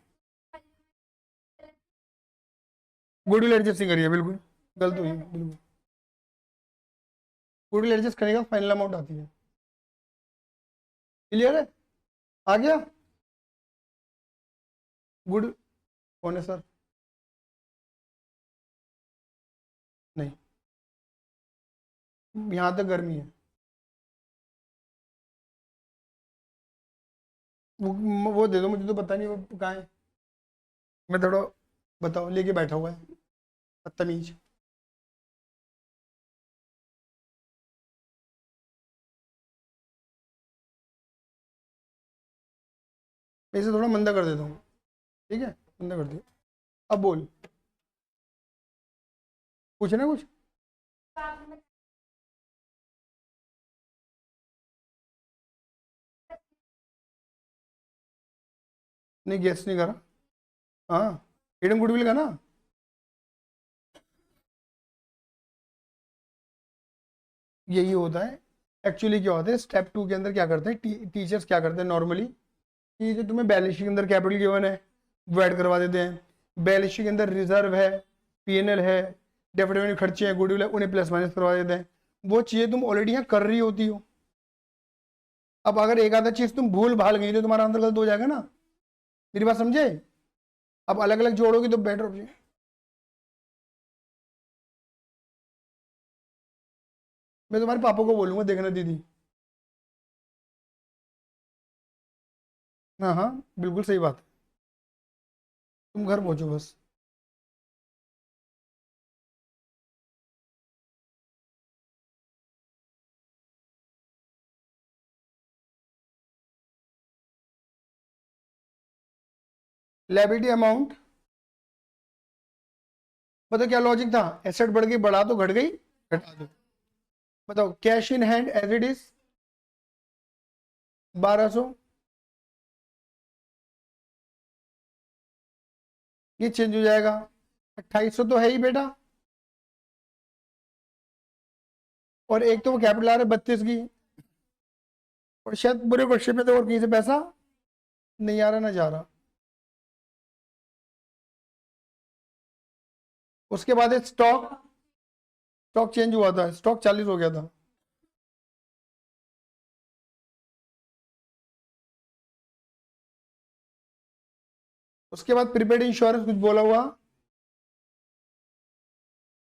गुडविल एडजस्ट नहीं करिए बिल्कुल, गलत हुई बिल्कुल। गुडविल एडजस्ट करेगा फाइनल अमाउंट आती है। क्लियर है? आ गया? गुड। कौन है सर? नहीं, यहाँ तक गर्मी है। वो दे दो मुझे, तो पता नहीं वो कहाँ है। मैं थोड़ा, बताओ लेके बैठा हुआ है बदतमीज। मैं इसे थोड़ा मंदा कर देता हूँ, ठीक है? मंदा कर दिया। अब बोल, पूछ ना कुछ। नहीं गेस नहीं करा। हाँ हिडन गुडविल का ना। यही होता है एक्चुअली। क्या होता है स्टेप 2 के अंदर क्या करते हैं टीचर्स क्या करते हैं नॉर्मली, कि जो तुम्हें बैलेंस शीट के अंदर कैपिटल गिवन है वो ऐड करवा देते हैं। बैलेंस शीट के अंदर रिजर्व है, पीएनएल है, डेफिनेट खर्चे हैं, गुडविल है, उन्हें प्लस माइनस करवा देते हैं। वो चीज़ें तुम ऑलरेडी यहाँ कर रही होती हो। अब अगर एक आधा चीज़ तुम भूल भाल गई तो तुम्हारा आंसर गलत हो जाएगा ना। मेरी बात समझे? अब अलग अलग जोड़ोगी तो बेटर ऑप्शन। मैं तुम्हारे पापा को बोलूंगा देखना दीदी। हाँ हाँ बिल्कुल सही बात है। तुम घर पहुंचो बस। लायबिलिटी अमाउंट, बताओ क्या लॉजिक था? एसेट बढ़ गई, बढ़ा तो घट गई, घटा दो। बताओ cash in hand as it is 1200, ये चेंज हो जाएगा। 2800 तो है ही बेटा, और एक तो वो कैपिटल आ रहा है 32 की, और शायद पूरे क्वेश्चन में तो और कहीं से पैसा नहीं आ रहा ना जा रहा। उसके बाद स्टॉक, स्टॉक चेंज हुआ था, स्टॉक 40 हो गया था। उसके बाद प्रीपेड इंश्योरेंस कुछ बोला हुआ,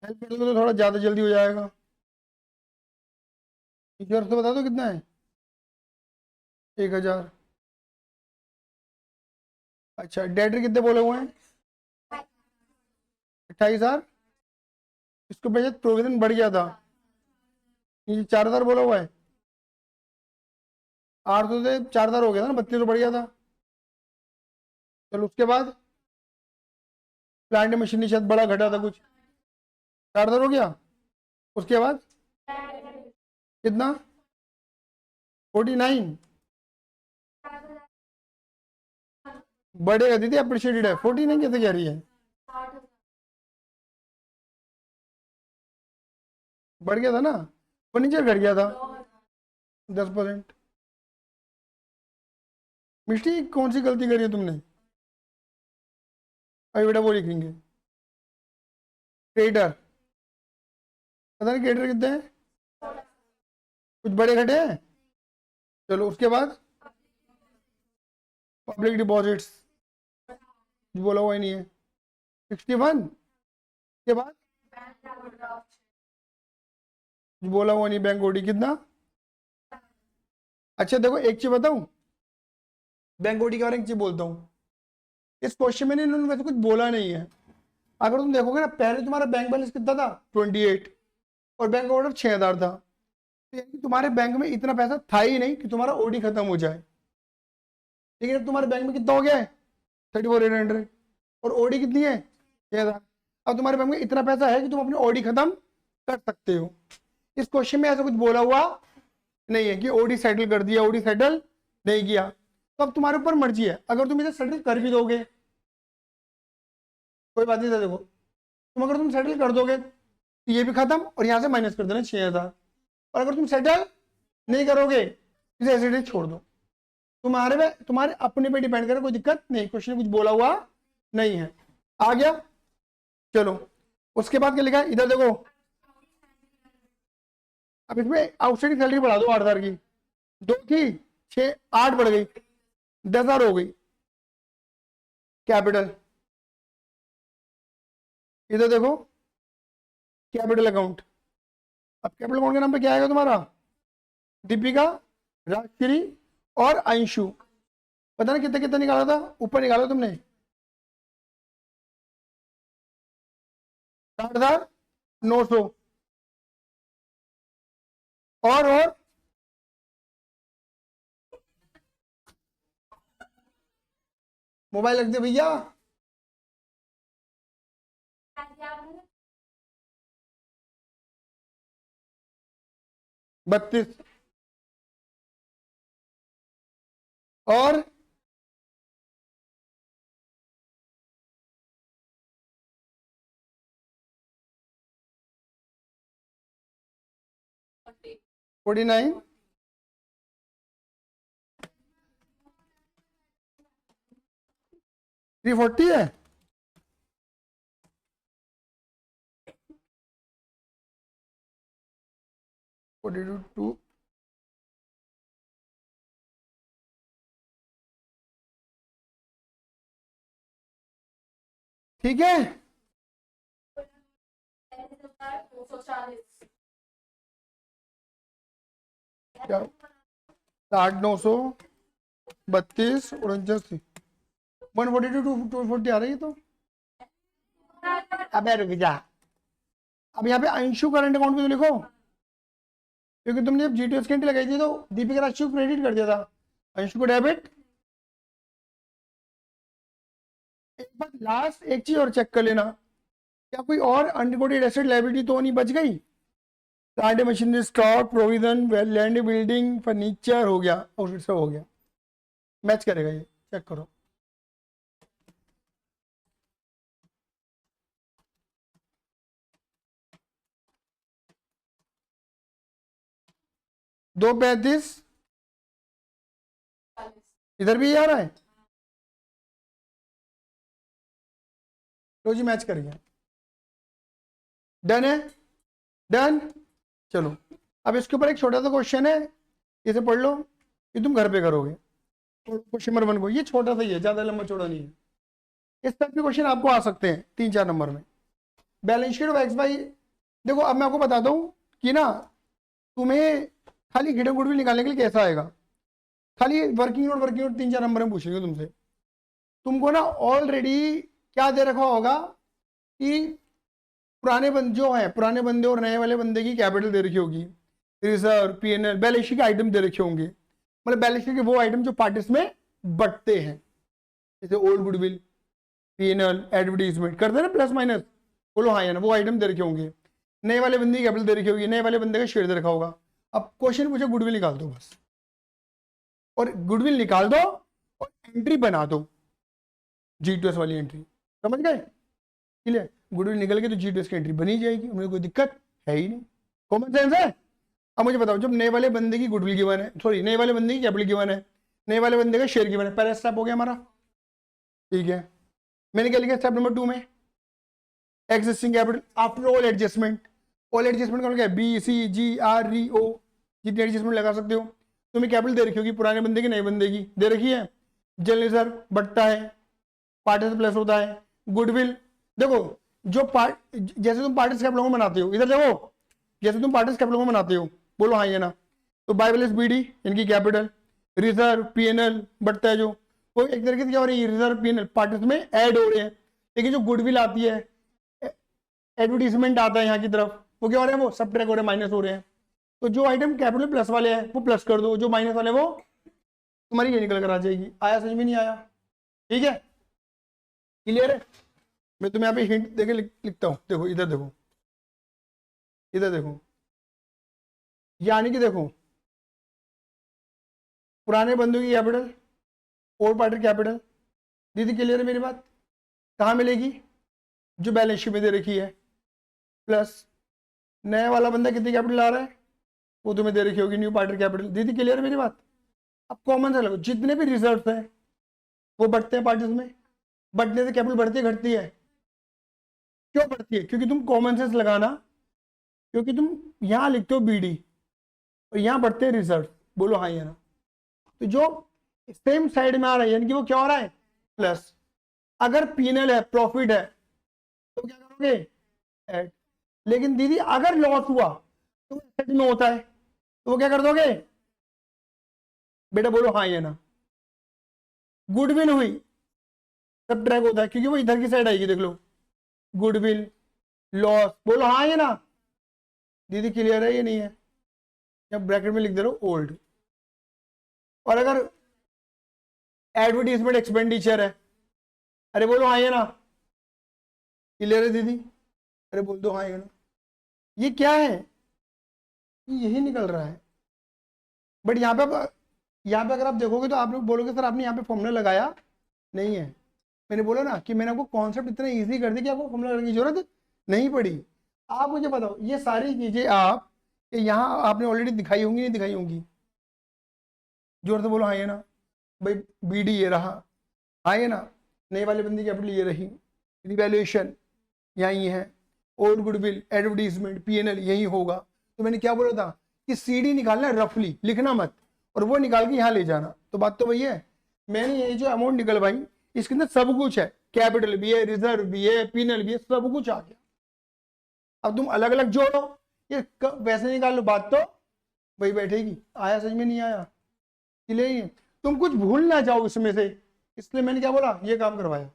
हेल्प तो थोड़ा ज्यादा जल्दी हो जाएगा। इंश्योरेंस तो बता दो कितना है? 1000। अच्छा, डेटर कितने बोले हुए हैं? 28,000। इसको पहले प्रोविजन बढ़ गया था, ये 4,000 बोला हुआ है। 800 से 4,000 हो गया था ना, 3200 बढ़ गया था। चलो उसके बाद प्लांट मशीनरी शायद बड़ा घटा था कुछ, 4,000 हो गया। उसके बाद कितना? 49। बढ़ेगा दीदी, अप्रिशिएटेड है। 49 कैसे कह रही है? बढ़ गया था ना, फर्नीचर घट गया था 10%। मिष्टी कौन सी गलती करी है तुमने? अभी बेटा वो लिखेंगे। क्रेडिटर, पता नहीं क्रेडिटर कितने हैं, कुछ बड़े घटे हैं। चलो उसके बाद पब्लिक डिपॉजिट्स, बोला हुआ ही नहीं है। 61 के बाद बोला हुआ नहीं। बैंक ओडी कितना? अच्छा देखो एक चीज बताऊं, बैंक ओडी के बारे में एक चीज बोलता हूँ। इस क्वेश्चन में इन्होंने वैसे कुछ बोला नहीं है। अगर तुम देखोगे ना, पहले तुम्हारा बैंक बैलेंस कितना था? 28, और बैंक ऑर्डर 6,000 था। तो यानी कि तुम्हारे बैंक में इतना पैसा था ही नहीं कि तुम्हारा ओडी खत्म हो जाए। लेकिन अब तुम्हारे बैंक में कितना हो गया है? 34,800, और ओडी कितनी है? 6,000। अब तुम्हारे बैंक में इतना पैसा है कि तुम अपनी ओडी खत्म कर सकते हो। इस क्वेश्चन में ऐसा कुछ बोला हुआ नहीं है कि ओडी सेटल कर दिया, ओडी सेटल नहीं किया। तो अब तुम्हारे ऊपर मर्जी है, अगर तुम इसे सेटल कर भी दोगे कोई बात नहीं था। देखो अगर तुम सेटल कर दोगे तो ये भी खत्म, और यहाँ से माइनस कर देना 6,000। और अगर तुम सेटल नहीं करोगे, इसे ऐसे छोड़ दो। तुम्हारे अपने पे डिपेंड करे, कोई दिक्कत नहीं। क्वेश्चन कुछ बोला हुआ नहीं है। आ गया? चलो उसके बाद क्या लिखा है इधर देखो। अब इसमें आउटस्टैंडिंग सैलरी बढ़ा दो 8,000 की। 2 थी, 6, 8 बढ़ गई, 10,000 हो गई। कैपिटल, इधर देखो कैपिटल अकाउंट। अब कैपिटल अकाउंट के नाम पे क्या आएगा तुम्हारा? दीपिका, राजश्री और अंशु। पता नहीं कितना कितना निकाला था, ऊपर निकाला तुमने 60,900। और मोबाइल रख दे भैया। 32 और 49। 340 है। टू ठीक है। 60,932 और 142 आ रही है। तो अब रुक जा, अब यहाँ पे अंशु करंट अकाउंट भी तो लिखो, क्योंकि तुमने जब जीटीएस की एंट्री लगाई थी तो दीपिका राशि को क्रेडिट कर दिया था, अंशु को डेबिट। एक बार लास्ट एक चीज और चेक कर लेना, क्या कोई और अनरिकॉर्डेड एसेट लायबिलिटी तो नहीं बच गई? Plant machinery, stock, provision, land, building, furniture हो गया, और सब हो गया। मैच करेगा ये, चेक करो। दो 35, इधर भी आ रहा है। लो जी मैच कर गया, डन है, डन। चलो अब इसके ऊपर एक छोटा सा क्वेश्चन है, इसे पढ़ लो, ये तुम घर पे करोगे। क्वेश्चन नंबर 1 को, ये छोटा सा ही है, ज्यादा लंबा चौड़ा नहीं है। इस टाइप के क्वेश्चन आपको आ सकते हैं 3-4 नंबर में। Balance sheet of X Y. देखो अब मैं आपको बताता हूँ कि ना तुम्हें खाली हिडन गुडविल निकालने के लिए कैसा आएगा। खाली वर्किंग नोट 3-4 नंबर में पूछेंगे तुमसे। तुमको ना ऑलरेडी क्या दे रखा होगा कि पुराने बंदे जो है, पुराने बंदे और नए वाले बंदे की कैपिटल दे रखी होगी, रिजर्व, पीएनएल, बैलेंस शीट के आइटम दे रखे होंगे, मतलब बैलेंस शीट के वो आइटम जो पार्ट्स में बटते हैं, जैसे ओल्ड गुडविल, पीएनएल, एडवर्टीजमेंट करते हैं ना प्लस माइनस, बोलो हाँ या ना, वो आइटम दे रखे होंगे। नए वाले बंदे की कैपिटल दे रखी होगी, नए वाले बंदे का शेयर दे रखा होगा। अब क्वेश्चन पूछे गुडविल निकाल दो बस, और गुडविल निकाल दो और एंट्री बना दो, G2S वाली एंट्री, समझ गए? क्लियर? गुडविल निकल के तो G2S की एंट्री बनी जाएगी, उन्हें कोई दिक्कत है ही नहीं, कॉमन सेंस है। अब मुझे बताओ, जब नए वाले बंदे की गुडविल गिवन है, सॉरी नए वाले बंदे की कैपिटल गिवन है, नए वाले बंदे का शेयर गिवन है, पहला स्टेप हो गया हमारा, ठीक है। मैंने क्या लिखा स्टेप नंबर 2 में, existing capital after all adjustment, all adjustment का क्या है, BCGREO, जितनी एडजस्टमेंट लगा सकते हो। तुम्हें कैपिटल दे रखी होगी, पुराने बंदे की नए बंदे की दे रखी है, जनरल रिजर्व बढ़ता है, पार्टिस प्लस होता है, गुडविल देखो जो जैसे तुम पार्टिस कैपिटल को बनाते हो, इधर देखो, जैसे तुम पार्टिस कैपिटल को बनाते हो, बोलो हाँ ये ना, तो बाय प्लस BD इनकी कैपिटल, रिजर्व, पीएनएल बढ़ता है, जो वो एक तरीके से क्या हो रही है, रिजर्व पीएनएल पार्टिस में ऐड हो रहे हैं। लेकिन जो गुडविल आती है, एडवर्टीजमेंट आता है यहाँ की तरफ, वो क्या हो रहे हैं, वो सबट्रैक्ट हो रहे हैं, माइनस हो रहे हैं। तो जो आइटम कैपिटल प्लस वाले हैं वो प्लस कर दो, जो माइनस वाले वो तुम्हारी ये निकल कर आ जाएगी। आया समझ में नहीं आया? ठीक है, क्लियर है? मैं तुम्हें यहाँ पे हिंट देके लिखता हूँ, देखो इधर देखो, इधर देखो, यानी कि देखो पुराने बंदों की कैपिटल, ओल्ड पार्टी कैपिटल, दीदी क्लियर है मेरी बात? कहाँ मिलेगी? जो बैलेंस शीट में दे रखी है, प्लस नया वाला बंदा कितनी कैपिटल ला रहा है, वो तुम्हें दे रखी होगी न्यू पार्टी कैपिटल। दीदी क्लियर है मेरी बात? अब कॉमन से लगो, जितने भी रिजर्व है वो बढ़ते हैं पार्टीज में, बढ़ने से कैपिटल बढ़ती है घटती है? क्यों बढ़ती है? क्योंकि तुम कॉमन सेंस लगाना, क्योंकि तुम यहाँ लिखते हो BD और यहाँ बढ़ते हैं रिजर्व, बोलो हाँ या ना। तो जो सेम साइड में आ रहा है यानी कि वो क्या हो रहा है, प्लस। अगर पीएनएल है, प्रॉफिट है, तो क्या करोगे, ऐड। लेकिन दीदी अगर लॉस हुआ तो एसेट में होता है, तो वो क्या कर दोगे, बेटा बोलो हाँ या ना। गुडविल हुई, सब ट्रैक होता है, क्योंकि वो इधर की साइड आएगी, देख लो, गुडविल, लॉस, बोलो हाँ या ना। दीदी क्लियर है ये नहीं है? जब ब्रैकेट में लिख दे रहा हूं ओल्ड। और अगर एडवर्टीजमेंट एक्सपेंडिचर है, अरे बोलो हाँ या ना, क्लियर है दीदी? अरे बोल दो हाँ या ना। ये क्या है, यही निकल रहा है। बट यहाँ पे अगर आप देखोगे तो आप लोग बोलोगे सर आपने यहाँ पे फॉर्मूला लगाया नहीं है। मैंने बोला ना कि मैंने आपको कॉन्सेप्ट इतना इजी कर दिया कि आपको फॉर्मूला लगाने की जरूरत नहीं पड़ी। आप मुझे बताओ, ये सारी चीजें आप यहाँ आपने ऑलरेडी दिखाई होंगी, नहीं दिखाई होंगी? जोर से बोलो हाँ ये ना। भाई BD ये रहा, हाँ ये ना, नए वाले बंदी कैपिटल ये रही, रिवैल्यूएशन यही है, ओल्ड गुडविल, एडवर्टीजमेंट, पीएनएल यही होगा। तो मैंने क्या बोला था कि CD निकालना है, रफली लिखना मत, और वो निकाल के यहाँ ले जाना। तो बात तो वही है, मैंने ये जो अमाउंट निकल भाई इसके अंदर सब कुछ है, कैपिटल भी है, रिजर्व भी है, पीएनएल भी है, सब कुछ आ गया। अब तुम अलग अलग जोड़ो, ये वैसे निकाल लो, बात तो वही बैठेगी। आया समझ में नहीं आया? इसलिए तुम कुछ भूल ना जाओ इसमें से, इसलिए मैंने क्या बोला, ये काम करवाया।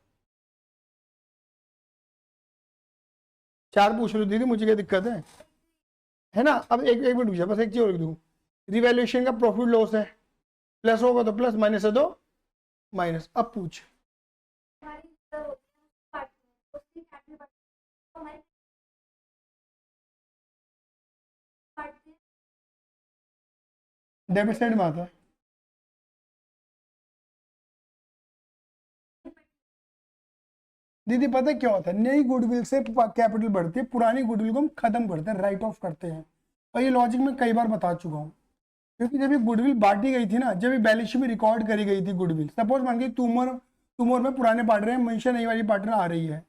4 पूछ लो दीदी, मुझे क्या दिक्कत है ना? अब एक मिनट पूछा, बस एक चीज और लिख दूं, रिवैल्यूएशन का प्रॉफिट लॉस है, प्लस होगा तो प्लस, माइनस है तो माइनस। अब पूछ, डेबिट साइड में आता है। दीदी पता क्या होता है, नई गुडविल से कैपिटल बढ़ती है, पुरानी गुडविल को हम खत्म करते हैं, राइट ऑफ करते हैं। और ये लॉजिक मैं कई बार बता चुका हूँ, क्योंकि जब ये गुडविल बांटी गई थी ना, जब ये बैलेंस शीट में रिकॉर्ड करी गई थी गुडविल, सपोज मान के तुम और में पुराने पार्टनर हैं, मनीषा नई वाली पार्टनर आ रही है।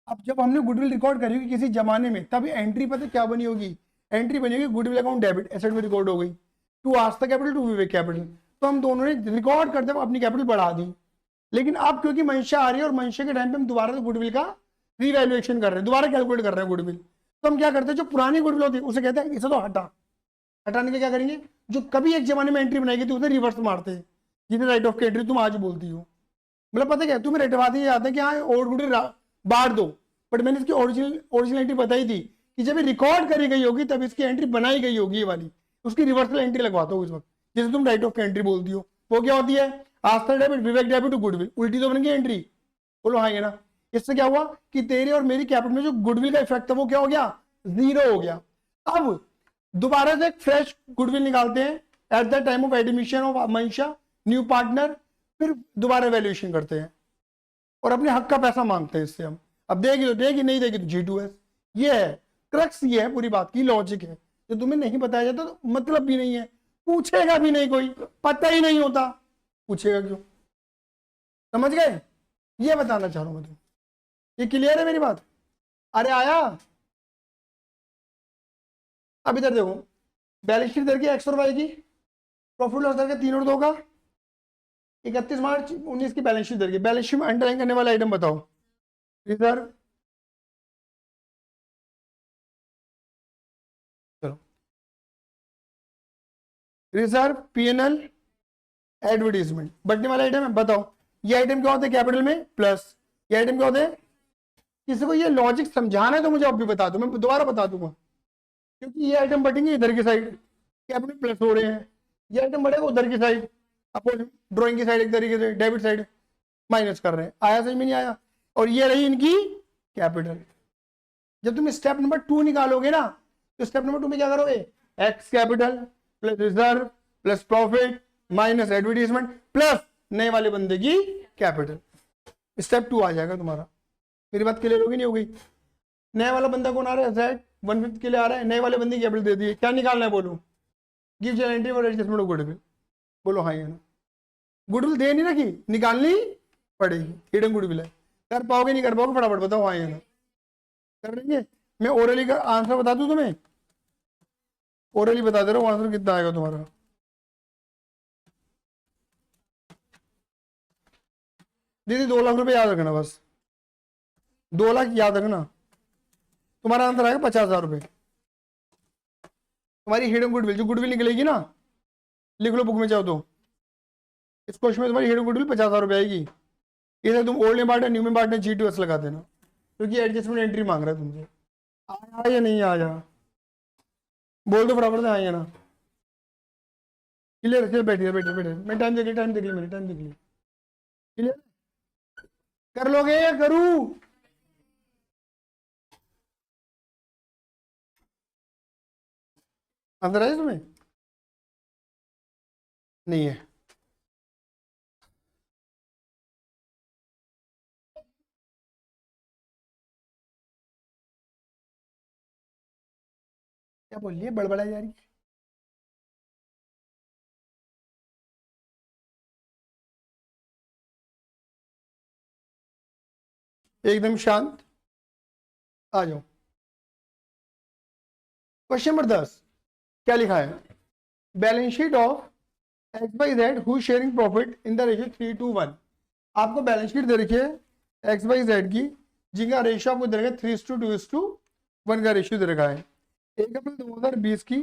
अब जब हमने गुडविल रिकॉर्ड करी होगी किसी जमाने में, तब एंट्री पता क्या बनी होगी, एंट्री बनी होगी गुडविल अकाउंट डेबिट, एसेट में रिकॉर्ड हो गई, to Astha capital, to Vivek capital. तो हम दोनों ने रिकॉर्ड करते हुए अपनी कैपिटल बढ़ा दी। लेकिन अब क्योंकि मनीषा आ रही है और मनीषा के टाइम पे हम दोबारा से गुडविल का रीवैल्यूएशन कर रहे हैं, दोबारा कैलकुलेट कर रहे हैं गुडविल, तो हम क्या करते हैं, जो पुरानी गुडविल होती है उसे कहते हैं इसे तो हटाने के क्या करेंगे, जो कभी एक जमाने में एंट्री बनाई गई थी उसे रिवर्स मारते हैं, जिन्हें राइट ऑफ एंट्री तुम आज बोलती हो, मतलब पता क्या तुम्हें रटवाते ही आते हैं कि हाँ और गुडी बांट दो, बट मैंने इसकी ओरिजिनलिटी बताई थी कि जब ये रिकॉर्ड करी गई होगी तब इसकी एंट्री बनाई गई होगी, ये वाली उसकी रिवर्सल एंट्री लगवाता हो इस वक्त, जैसे तुम राइट ऑफ एंट्री बोलती हो। वो क्या होती है, Aastha debit Vivek debit to goodwill, उल्टी तो बन गई एंट्री, बोलो हाँ ये ना। इससे क्या हुआ कि तेरे और मेरी कैपिटल में जो गुडविल का इफेक्ट था वो क्या हो गया, जीरो हो गया। अब दोबारा से एक फ्रेश गुडविल निकालते हैं at the time of admission of Manisha new partner, फिर दोबारा वैल्यूएशन करते हैं और अपने हक का पैसा मांगते हैं इससे हम। अब देगी तो देगी, नहीं देगी तो G2S। ये है क्रक्स, ये है पूरी बात की लॉजिक है, जो तुम्हें नहीं बताया जाता तो मतलब भी नहीं है, पूछेगा भी नहीं कोई, पता ही नहीं होता, पूछेगा क्यों? समझ गए? ये बताना चाह रहा हूं मैं तुम, ये क्लियर है मेरी बात? अरे आया। अब इधर देखो, बैलेंस शीट दर की एक्स और वाई की, प्रॉफिट लॉस दर के 3 और 2 का, 31 मार्च 19 की बैलेंस शीट दर की। बैलेंस शीट में अंडरलाइन करने वाला आइटम बताओ। रिजर्व, चलो रिजर्व, पीएनएल, एडवर्टीजमेंट, बटने वाला आइटम है, बताओ ये आइटम क्या होते हैं कैपिटल में प्लस, ये आइटम क्या होते हैं? किसी को ये लॉजिक समझाना है तो मुझे अब भी बता दो, मैं दोबारा बता दूंगा, क्योंकि ये आइटम बढ़ेंगे इधर की साइड, कैपिटल प्लस हो रहे हैं, ये आइटम बढ़ेगा उधर की साइड, अपोजिट ड्राइंग की साइड एक तरीके से डेबिट साइड माइनस कर रहे हैं। आया समझ में नहीं आया? और ये रही इनकी कैपिटल। जब तुम स्टेप नंबर 2 निकालोगे ना, तो स्टेप नंबर 2 में क्या करोगे, x capital plus reserve plus profit minus advertisement plus नए वाले बंदे की कैपिटल, स्टेप 2 आ जाएगा तुम्हारा। मेरी बात क्लियर होगी नहीं होगी? नया वाला बंदा कौन आ रहा है, Z 150 के लिए आ रहा है, नए वाले बंदे की कैपिटल दे दी है, क्या निकालना है बोलो, गिव जनरल एंट्री और एडजस्टमेंट ऑफ गुडविल, बोलो हाँ या ना। गुडविल दे नहीं रखी, निकालनी पड़ेगी, हिडन गुडविल है, कर पाओगे नहीं कर पाओगे, फटाफट बताओ हाँ या ना। कर लेंगे? मैं ओरली का आंसर बता दूं तुम्हें, ओरली बता दे रहा हूँ आंसर कितना आएगा तुम्हारा। दीदी 2 लाख रुपए याद रखना, बस 2 लाख याद रखना, तुम्हारा आंसर आएगा 50,000 रुपए। तुम्हारी हिडन गुडविल जो गुडविल निकलेगी ना, लिख लो बुक में चाहो तो, इस क्वेश्चन में तुम्हारी हिडन गुडविल 50,000 रुपए आएगी। इसे तुम ओल्ड में बांटे न्यू में बांटने G2S लगा देना, क्योंकि एडजस्टमेंट एंट्री मांग रहा है तुमसे। आया या नहीं आया? बोल दो फटाफट से हाँ या ना। क्लियर? चल बैठिए बैठिए बैठिए, मैं टाइम देख ली मैंने टाइम देख ली। क्लियर? कर लोगे या करूं? आंसर आया तुम्हें? नहीं है? क्या बोल रही है, बड़बड़ाई जा रही है? एकदम शांत, आ जाओ। क्वेश्चन नंबर 10 क्या लिखा है, balance sheet of XYZ who sharing profit in the ratio 3:1। आपको बैलेंस शीट दे रखी है XYZ की, जिनका रेशियो आपको दे रखा है 3:2:1 का रेशियो दे रखा है। 1 अप्रैल 2020 की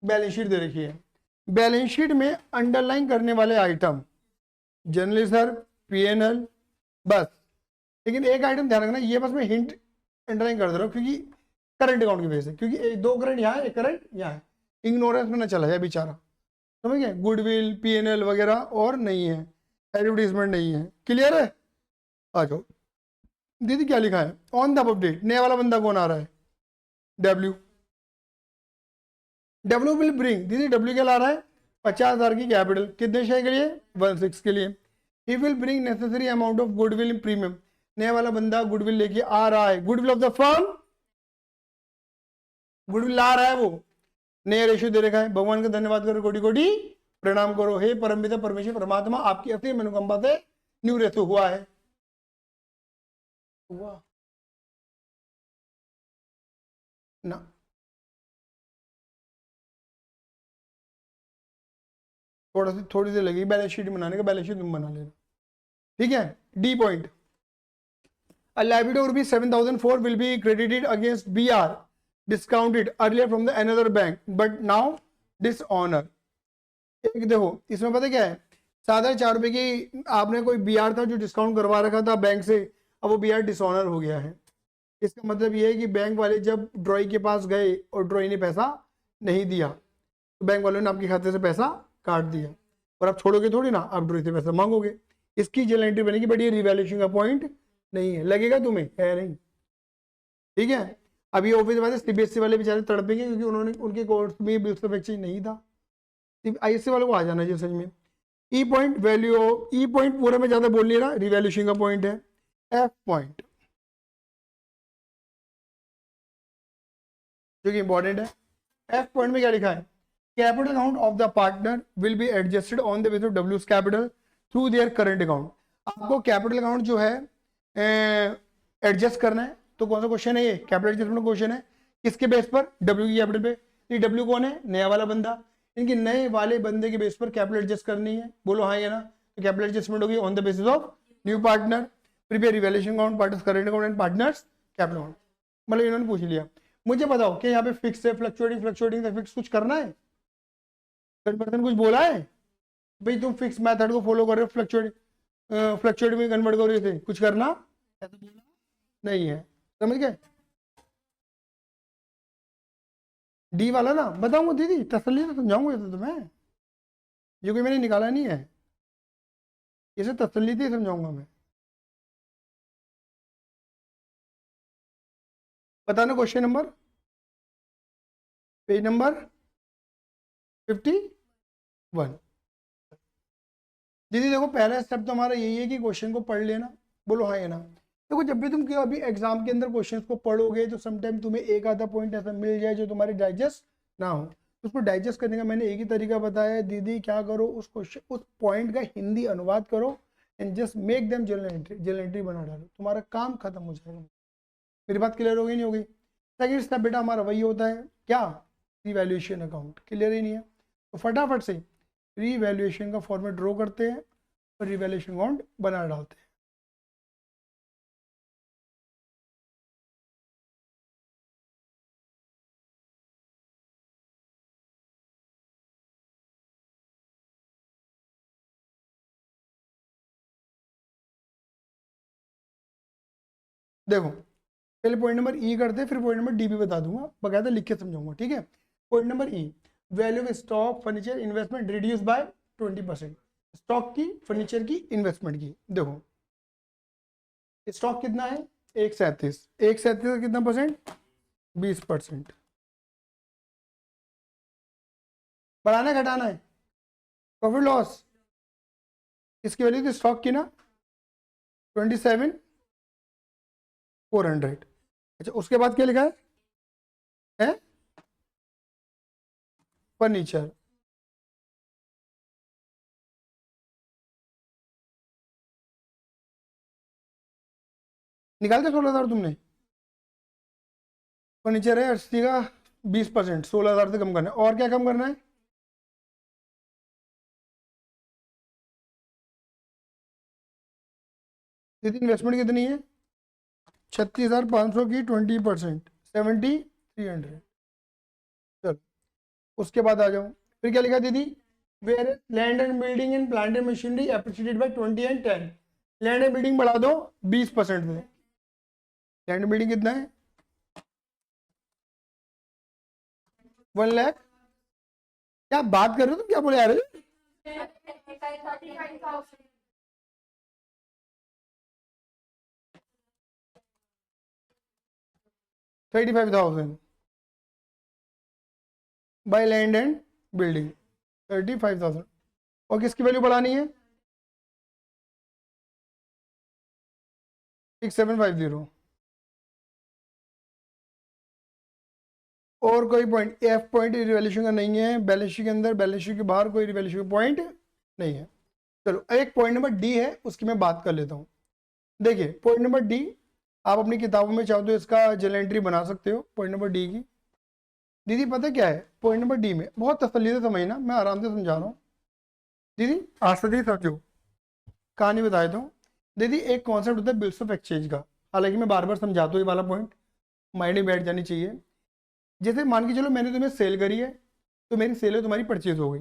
बैलेंस शीट दे रखी है। बैलेंस शीट में अंडरलाइन करने वाले आइटम जनरल रिजर्व, पीएनएल, बस। लेकिन एक आइटम ध्यान रखना, ये बस मैं हिंट अंडरलाइन कर दे रहा हूँ क्योंकि करंट अकाउंट की वजह से, क्योंकि 2 करंट यहाँ है, 1 करंट यहाँ है, इग्नोरेंस में ना चला जाए बेचारा, समझ गए? गुडविल पीएनएल वगैरह और नहीं है, एडवर्टीजमेंट नहीं है। क्लियर है? आ जाओ। दीदी क्या लिखा है, ऑन द अपडेट नया वाला बंदा कौन आ रहा है, डब्ल्यू विल ब्रिंग, दीदी डब्ल्यू क्या ला रहा है, 50,000 की कैपिटल, कितने शेयर के लिए, 1/6 के लिए। He will bring necessary amount of goodwill in premium, नया वाला बंदा गुडविल लेके आ रहा है, goodwill of the firm, goodwill ला रहा है वो, नया रेशियो दे रखा है। भगवान का धन्यवाद करो, कोटि कोटि प्रणाम करो, हे परमपिता परमेश्वर परमात्मा, आपकी अति मनोकामना से न्यू रेशियो हुआ है, हुआ ना? थोड़ी सी लगेगी बैलेंस शीट बनाने का, बैलेंस शीट तुम बना लेना, ठीक है? D point, a liability of rupees 7,004 will be credited against BR discounted earlier from the another bank but now dishonour. एक देखो इसमें पता क्या है, 4,500 की आपने कोई बीआर था जो डिस्काउंट करवा रखा था बैंक से, अब वो बीआर डिसऑनर हो गया है। इसका मतलब ये है कि बैंक वाले जब ड्रॉई के पास गए और ड्रॉई ने पैसा नहीं दिया तो बैंक वालों ने आपके खाते से पैसा काट दिया, और आप छोड़ोगे थोड़ी ना, आप ड्रॉई से पैसा मांगोगे। इसकी जनरल एंट्री बनेगी, बट ये रिवैल्यूएशन का पॉइंट नहीं है, लगेगा तुम्हें, है नहीं, ठीक है। अब ये ऑफिस वाले सीबीएसई वाले बेचारे तड़पेंगे क्योंकि उन्होंने उनके कोर्स में बिल्स ऑफ एक्सचेंज नहीं था। आईएससी वालों को आ जाना चाहिए सच में। ई पॉइंट वैल्यू, ई पॉइंट पूरे में ज्यादा बोल नहीं रहा, रिवैल्यूएशन का पॉइंट है। एफ पॉइंट जो कि इंपॉर्टेंट है, एफ पॉइंट में क्या लिखा है, capital account of the partner will be adjusted on the basis of डब्ल्यूज capital through their current account. आपको कैपिटल अकाउंट जो है एडजस्ट करना है, तो कौन सा क्वेश्चन है ये, कैपिटल एडजस्टमेंट क्वेश्चन है। किसके बेस पर, डब्ल्यू की कैपिटल पे। ये डब्ल्यू कौन है, नया वाला बंदा, इनके नए वाले बंदे के बेस पर कैपिटल एडजस्ट करनी है, बोलो हाँ या ना। तो कैपिटल एडजस्टमेंट होगी on the basis of new partner, prepare revaluation account, partners current account and partners capital account. मतलब इन्होंने पूछ लिया। मुझे बताओ कि यहाँ पे फिक्स है, फ्लक्चुएटिंग, फ्लक्चुएटिंग से फिक्स कुछ करना है, कन्वर्जन कुछ बोला है भाई, तुम फिक्स मेथड को फॉलो कर रहे हो, फ्लक्चुएट में कन्वर्ट कर रहे थे, कुछ करना ऐसा बोला नहीं है, समझ गए। डी वाला ना बताऊंगा दीदी, तसल्ली से समझाऊंगा ये तो तुम्हें, ये कोई मैंने निकाला नहीं है, इसे तसल्ली से समझाऊंगा मैं। बताना क्वेश्चन नंबर, पेज नंबर 51। दीदी देखो पहला स्टेप तो हमारा यही है कि क्वेश्चन को पढ़ लेना, बोलो हाँ या ना। देखो जब भी तुम अभी एग्जाम के अंदर क्वेश्चन को पढ़ोगे तो समटाइम तुम्हें एक आधा पॉइंट ऐसा मिल जाए जो तुम्हारे डाइजेस्ट ना हो, उसको डाइजेस्ट करने का मैंने एक ही तरीका बताया है दीदी, क्या करो, उस क्वेश्चन उस पॉइंट का हिंदी अनुवाद करो and just make them journal entry बना डालो, तुम्हारा काम खत्म हो जाएगा। मेरी बात क्लियर हो गई नहीं हो गई। सेकंड स्टेप बेटा हमारा वही होता है, क्या, रिवैल्यूएशन अकाउंट। क्लियर ही नहीं है तो फटाफट से रिवैल्यूएशन का फॉर्मेट ड्रॉ करते हैं और रिवैल्यूएशन अकाउंट बना डालते हैं। देखो पहले पॉइंट नंबर ई करते हैं, फिर पॉइंट नंबर डी भी बता दूंगा, बकायदा लिख के समझाऊंगा, ठीक है। Point number E, value of stock furniture investment reduce by 20%। Stock की, फर्नीचर की, इन्वेस्टमेंट की। देखो स्टॉक कितना है, 137, 137 का कितना परसेंट, 20%। बढ़ाना घटाना है, प्रॉफिट लॉस, इसकी वैल्यू थी स्टॉक की ना 27,400। अच्छा उसके बाद क्या लिखा है फर्नीचर, निकालते 16,000 तुमने, फर्नीचर है 80 का 20%, 16,000 से कम करना है। और क्या कम करना है, दीदी इन्वेस्टमेंट कितनी है, 36,500 की 20%, 7,300। चलो उसके बाद आ जाओ, फिर क्या लिखा दीदी, where land and building and plant and machinery appreciated by 20 and 10। Land and building बढ़ा दो 20% से, लैंड एंड बिल्डिंग कितना है 1 लाख। क्या बात कर रहे हो तुम, क्या बोले आ रहे हो, 35,000 बाय लैंड एंड बिल्डिंग, 35,000। और किसकी वैल्यू बढ़ानी है, 6750। और कोई पॉइंट, एफ पॉइंट रिवैल्यूएशन का नहीं है, बैलेंस शीट के अंदर, बैलेंस शीट के बाहर कोई रिवैल्यूएशन पॉइंट नहीं है। चलो एक पॉइंट नंबर डी है, उसकी मैं बात कर लेता हूँ। देखिए पॉइंट नंबर डी, आप अपनी किताबों में चाहो तो इसका जर्नल एंट्री बना सकते हो पॉइंट नंबर डी की। दीदी पता क्या है पॉइंट नंबर डी में, बहुत तसल्ली से समझना, मैं आराम से समझा रहा हूँ दीदी, आज से समझो, कहानी बताए तो। दीदी एक कॉन्सेप्ट होता है बिल्स ऑफ एक्सचेंज का, हालांकि मैं बार बार समझाता हूँ, ये वाला पॉइंट माइंड में बैठ जानी चाहिए। जैसे मान के चलो मैंने तुम्हें सेल करी है, तो मेरी सेल है, तुम्हारी परचेज हो गई।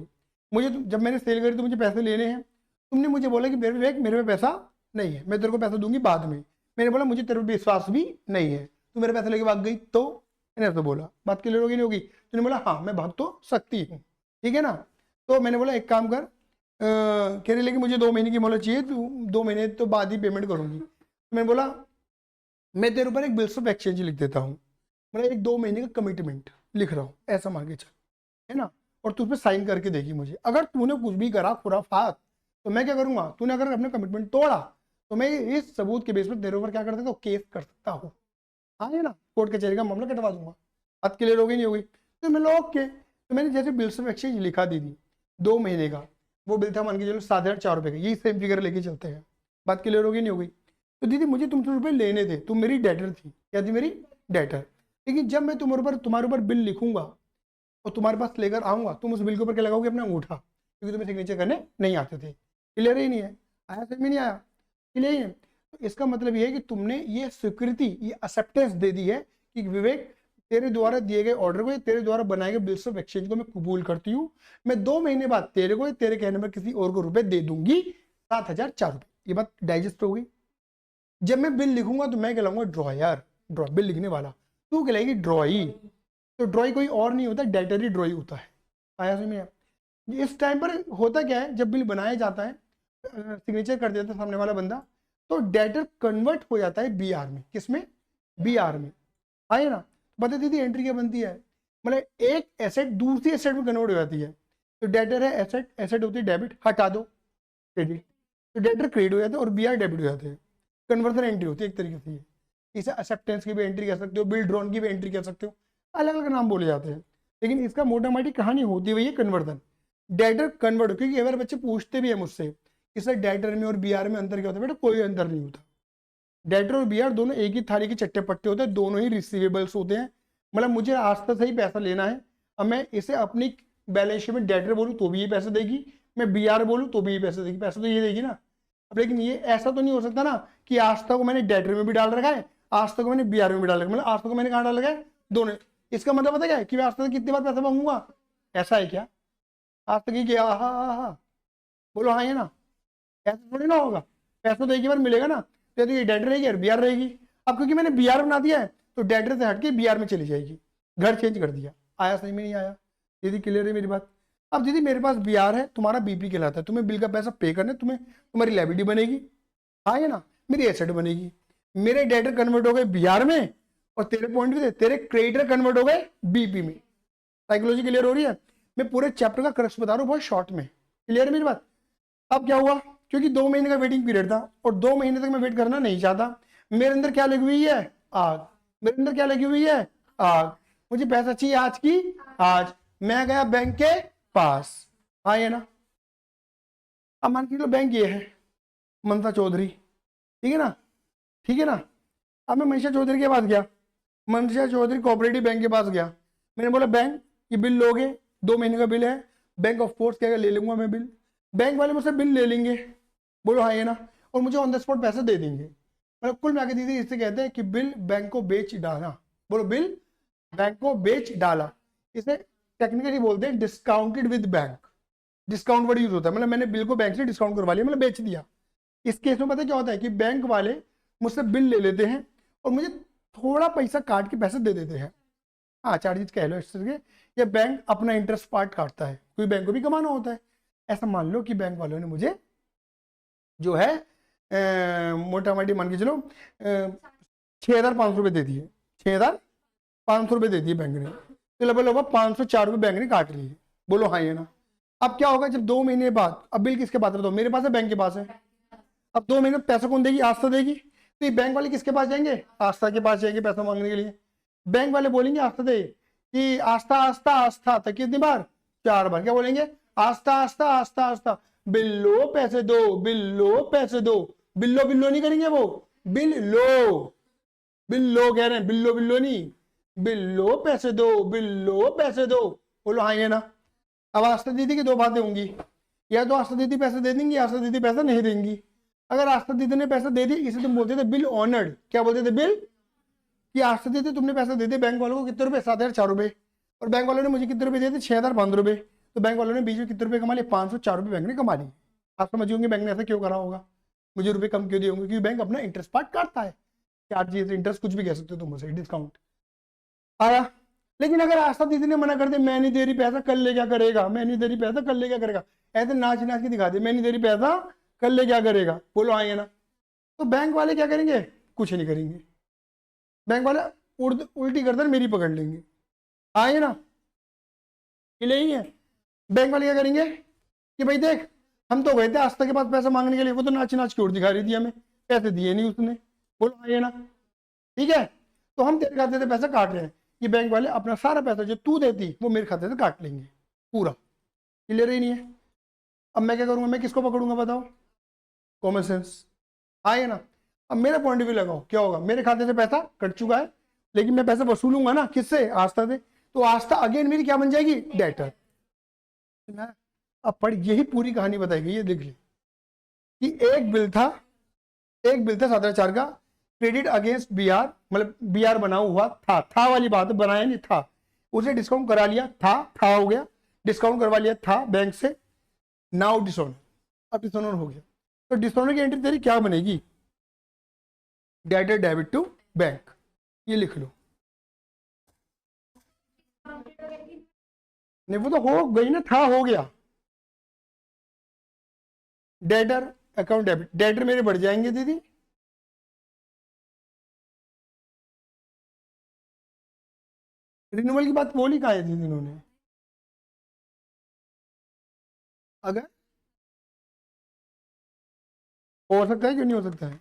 मुझे जब मैंने सेल करी तो मुझे पैसे लेने हैं, तुमने मुझे बोला कि मेरे पे पैसा नहीं है, मैं तेरे को पैसा दूंगी बाद में। मैंने बोला मुझे तेरे पे विश्वास भी नहीं है, तू मेरे पैसे लेके भाग गई, तो मैंने तो बोला बात क्लियर होगी नहीं होगी। तूने बोला हाँ मैं भाग तो सकती हूँ, ठीक है ना। तो मैंने बोला एक काम कर, कह रही लेकिन मुझे 2 महीने की मोहलत चाहिए, तू 2 महीने तो बाद ही पेमेंट करूंगी। तो मैंने बोला मैं तेरे ऊपर एक बिल्स ऑफ एक्सचेंज लिख देता हूँ, मतलब एक 2 महीने का कमिटमेंट लिख रहा हूँ, ऐसा मान के चल, है ना। और तू उस पर साइन करके देगी मुझे। अगर तूने कुछ भी करा खुराफात तो मैं क्या करूंगा, तूने अगर अपने कमिटमेंट तोड़ा तो मैं इस सबूत के बेस पर तेरे ऊपर क्या कर सकता हूँ, केस कर सकता हूँ। हाँ है ना, कोर्ट कचहरी का मामला कटवा दूंगा। बात क्लियर हो गई नहीं होगी। तो मैं लोग के तो मैंने जैसे बिल्स ऑफ एक्सचेंज लिखा दी थी 2 महीने का, वो बिल था मान के चलो 7,400 रुपये का, यही सेम फिगर लेके चलते हैं। बात क्लियर हो गई नहीं हो गई। तो दीदी मुझे तुमसे रुपये लेने थे, तुम मेरी डेटर थी, क्या थी, मेरी डेटर। लेकिन जब मैं तुम्हारे ऊपर बिल लिखूंगा और तुम्हारे पास लेकर आऊंगा, तुम उस बिल के ऊपर क्या लगाओगे, अपना अंगूठा, क्योंकि तुम्हें सिग्नेचर करने नहीं आते थे। क्लियर ही नहीं है, आया समझ में नहीं आया, क्लियर ही है। तो इसका मतलब ये है कि तुमने ये स्वीकृति, ये एक्सेप्टेंस दे दी है कि विवेक तेरे द्वारा दिए गए ऑर्डर को, तेरे द्वारा बनाए गए बिल्स ऑफ एक्सचेंज को मैं कबूल करती हूँ। मैं 2 महीने बाद तेरे को, तेरे कहने पर किसी और को रुपए दे दूंगी 7,004 रुपये। ये बात डाइजेस्ट हो गई। जब मैं बिल लिखूंगा तो मैं कहलाऊंगा ड्रॉयर, ड्रॉ बिल लिखने वाला, तू कहलाएगी ड्रॉई। तो ड्रॉई कोई और नहीं होता, डेटरी ड्रॉई होता है। आया समझ में। इस टाइम पर होता क्या है, जब बिल बनाया जाता है, सिग्नेचर कर देता है सामने वाला बंदा, तो डेटर कन्वर्ट हो जाता है बीआर में। किसमें, बीआर में। आए ना, बता दीदी एंट्री क्या बनती है, मतलब एक एसेट दूसरी एसेट में कन्वर्ट हो जाती है। तो डेटर है एसेट, एसेट होती है डेबिट, हटा दो क्रेडिट, तो डेटर क्रेडिट हो जाते हैं और बीआर डेबिट हो जाते हैं। कन्वर्जन एंट्री होती है एक तरीके से। इसे एक्सेप्टेंस की भी एंट्री कह सकते हो, बिल ड्रॉन की भी एंट्री कह सकते हो, अलग अलग नाम बोले जाते हैं। लेकिन इसका मोटा मोटी कहानी होती हुई है कन्वर्जन, डेटर कन्वर्ट। क्योंकि अगर बच्चे पूछते भी है मुझसे इससे डेटर में और बीआर में अंतर क्या होता है, बेटा कोई अंतर नहीं होता। डेटर और बीआर दोनों एक ही थाली के चट्टे पट्टे होते हैं, दोनों ही रिसीवेबल्स होते हैं। मतलब मुझे आस्था से ही पैसा लेना है, अब मैं इसे अपनी बैलेंस शीट में डेटर बोलूँ तो भी ये पैसे देगी, मैं बीआर बोलूँ तो भी ये पैसे देगी, पैसा तो ये देगी ना। अब लेकिन ये ऐसा तो नहीं हो सकता ना कि आस्था को मैंने डेटर में भी डाल रखा है, आस्था को मैंने बीआर में भी डाल रखा है, मतलब आस्था को मैंने कहाँ डाल रखा है, दोनों। इसका मतलब पता क्या है कि मैं आस्था से कितनी बार पैसा मांगूंगा, ऐसा है क्या, आस्था की क्या, हाँ बोलो हाँ है ना, ऐसा थोड़ी ना होगा। पैसा तो एक ही बार मिलेगा ना, तो ये डेटर रहेगी और बीआर रहेगी। अब क्योंकि मैंने बीआर बना दिया है तो डेटर से हटके बीआर में चली जाएगी, घर चेंज कर दिया। आया सही में नहीं आया दीदी, क्लियर है मेरी बात। अब दीदी मेरे पास बीआर है, तुम्हारा बीपी कहलाता है, तुम्हें बिल का पैसा पे करना है, तुम्हें तुम्हारी लायबिलिटी बनेगी, हाँ है ना, मेरी एसेट बनेगी। मेरे डेटर कन्वर्ट हो गए बीआर में और तेरे पॉइंट से तेरे क्रेडिटर कन्वर्ट हो गए बीपी में। साइकोलॉजी क्लियर हो रही है। मैं पूरे चैप्टर का क्रक्स बता रहा हूँ बहुत शॉर्ट में, क्लियर है मेरी बात। अब क्या हुआ, क्योंकि 2 महीने का वेटिंग पीरियड था और 2 महीने तक मैं वेट करना नहीं चाहता। मेरे अंदर क्या लगी हुई है, आग। मेरे अंदर क्या लगी हुई है, आग। मुझे पैसा चाहिए आज की आज। मैं गया बैंक के पास, हाँ ये ना। अब मान के लो बैंक ये है ममता चौधरी, ठीक है ना, ठीक है ना। अब मैं मनीषा चौधरी के पास गया, मनीषा चौधरी कोऑपरेटिव बैंक के पास गया। मैंने बोला बैंक ये बिल लोगे, 2 महीने का बिल है। बैंक ऑफ कोर्स कहेगा ले लूंगा मैं बिल। बैंक वाले मुझसे बिल ले लेंगे, बोलो हाँ ये ना, और मुझे ऑन द स्पॉट पैसे दे देंगे। मतलब कुल मिला के दीदी इससे कहते हैं कि बिल बैंक को बेच डाला। बोलो बिल बैंक को बेच डाला। इसे टेक्निकली बोलते हैं discounted with bank. Discount word use होता है, मतलब मैंने बिल को बैंक से डिस्काउंट करवा लिया, मतलब बेच दिया। इस केस में पता क्या होता है कि बैंक वाले मुझसे बिल ले लेते हैं और मुझे थोड़ा पैसा काट के पैसे दे देते हैं। हाँ चार्जेस कह लो इस तरह के, या बैंक अपना इंटरेस्ट पार्ट काटता है, कोई बैंक को भी कमाना होता है। ऐसा मान लो कि बैंक वालों ने मुझे जो है मोटा मोटी मान के चलो 6,500 रुपये दे दिए, 6,500 रुपये दे दिए बैंक ने, तो लगभग 504 रुपये बैंक ने काट लिए। बोलो हाँ ये ना। अब क्या होगा जब 2 महीने बाद, अब बिल किसके पास बताओ, मेरे पास है बैंक के पास है। अब 2 महीने पैसा कौन देगी, आस्था देगी। तो ये बैंक वाले किसके पास जाएंगे, आस्था के पास जाएंगे पैसा मांगने के लिए। बैंक वाले बोलेंगे आस्था दे कि आस्था आस्था आस्था तक कितनी बार, 4 बार। क्या बोलेंगे, आस्था आस्था आस्था आस्था, बिल्लो पैसे दो, बिल्लो पैसे दो। बिल्लो बिल्लो नहीं करेंगे वो, बिल्लो बिल्लो कह रहे हैं, बिल्लो बिल्लो नहीं, बिल्लो पैसे दो, बिल्लो पैसे दो। बोलो हाँ ये ना। अब आस्था दीदी की 2 बातें होंगी, या तो आस्था दीदी पैसे दे देंगी, आस्था दीदी पैसा नहीं देंगी। अगर आस्था दीदी ने पैसा दे दी, इसे तुम बोलते थे बिल ऑनर्ड। क्या बोलते थे, बिल। कि आज से देते तुमने पैसे दे दिए बैंक वालों को कितने रुपए, 7,004 रुपये, और बैंक वालों ने मुझे कितने रुपए दिए थे, 6,005 रुपये। तो बैंक वालों ने बीच में कितने रुपए कमा लिए, 504 रुपये बैंक ने कमा लिए। आप समझ होंगे बैंक ने ऐसा क्यों करा होगा, मुझे रुपए कम क्यों दिए होंगे, क्योंकि बैंक अपना इंटरेस्ट पार्ट काटता है। चार चीज इंटरेस्ट कुछ भी कह सकते हो तुम उसे, डिस्काउंट आया। लेकिन अगर आस्था दीदी ने मना कर दे, मैं नहीं दे रही पैसा, कल ले क्या करेगा, मैं नहीं दे रही पैसा, कल ले क्या करेगा, ऐसे नाच नाच के दिखा दे, मैं नहीं दे रही पैसा, कल ले क्या करेगा, बोलो आएंगे ना। तो बैंक वाले क्या करेंगे, कुछ नहीं करेंगे। बैंक वाले उल्टी गर्दन मेरी पकड़ लेंगे, आए ना, ये ही है। बैंक वाले क्या करेंगे कि भाई देख, हम तो गए थे आस्था के पास पैसा मांगने के लिए, वो तो नाच नाच के उड़ दिखा रही थी, हमें पैसे दिए नहीं उसने, बोलो आइए ना, ठीक है। तो हम तेरे खाते से पैसा काट रहे हैं, ये बैंक वाले अपना सारा पैसा जो तू देती वो मेरे खाते से काट लेंगे पूरा। क्लियर ही नहीं है। अब मैं क्या करूंगा, मैं किसको पकड़ूंगा बताओ, कॉमन सेंस, आए ना। अब मेरा पॉइंट ऑफ व्यू लगाओ, क्या होगा, मेरे खाते से पैसा कट चुका है, लेकिन मैं पैसा वसूलूंगा ना किससे, आस्था से, तो आस्था अगेन मेरी क्या बन जाएगी, डेटर। अब पढ़, यही पूरी कहानी बताएगी, ये देख ली कि एक बिल था 7,004 का, क्रेडिट अगेंस्ट बीआर, मतलब बीआर बना हुआ था वाली बात बनाया नहीं था, उसे डिस्काउंट करा लिया, था हो गया, डिस्काउंट करवा लिया था बैंक से, नाउ डिसऑनर, अब डिसऑनर हो गया। तो डिसऑनर की एंट्री तेरी क्या बनेगी, डेटर डेबिट टू बैंक, ये लिख लो। नहीं वो तो हो गई ना, था हो गया, डेटर अकाउंट डेबिट, डेटर मेरे बढ़ जाएंगे दीदी, रिन्यूअल की बात बोली कहाँ है दीदी इन्होंने, अगर हो सकता है क्यों नहीं हो सकता है,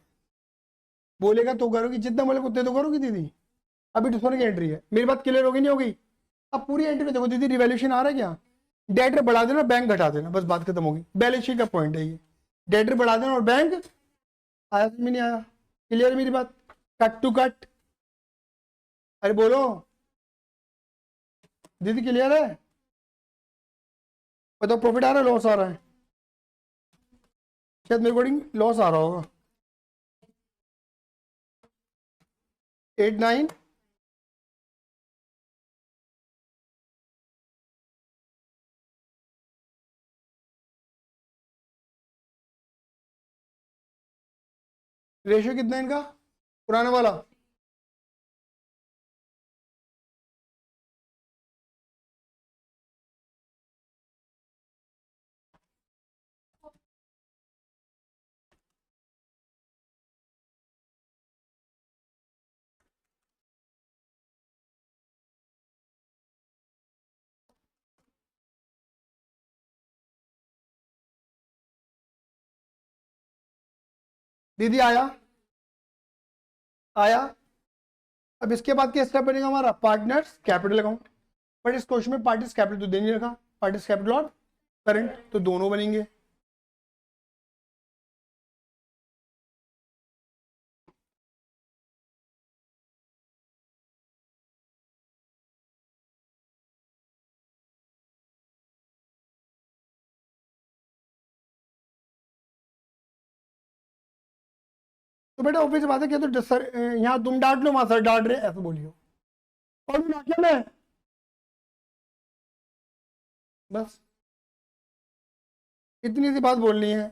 बोलेगा तो करोगी, जितना बोले उतने तो करोगी दीदी। अभी डिस्काउंट की एंट्री है, मेरी बात क्लियर होगी नहीं होगी। अब पूरी एंट्री में देखो दीदी, रिवैल्यूएशन आ रहा है क्या, डेटर बढ़ा देना बैंक घटा देना, बस बात खत्म होगी, बैलेंस शीट का पॉइंट है ये, डेटर बढ़ा देना और बैंक, आया समझ में नहीं आया, क्लियर है मेरी बात, कट टू कट, अरे बोलो दीदी क्लियर है, बताओ प्रॉफिट आ रहा है लॉस आ रहा है, शायद मेरे अकॉर्डिंग लॉस आ रहा होगा, 8 9, रेशियो कितना है इनका पुराना वाला, दीदी आया, आया। अब इसके बाद क्या स्टेप बनेगा हमारा, पार्टनर्स कैपिटल अकाउंट, बट इस क्वेश्चन में पार्टीज कैपिटल तो दे नहीं रखा, पार्टीज कैपिटल और करंट तो दोनों बनेंगे, तो बेटा ऑफिस बात है क्या, तो सर यहाँ तुम डांट लो, वहां सर डांट रहे, ऐसे बोलियो, और ना क्या मैं, बस इतनी सी बात बोलनी है।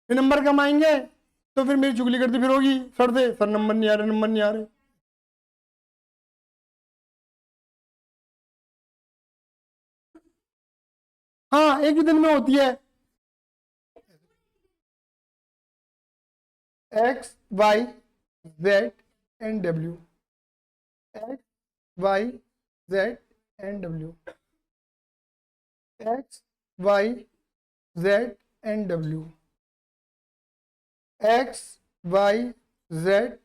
फिर नंबर कम आएंगे तो फिर मेरी चुगली करती फिर होगी सर से, सर नंबर नहीं आ रहे, नंबर नहीं आ रहे। हाँ एक ही दिन में होती है, X Y Z and W, X Y Z and W, X Y Z and W, X Y Z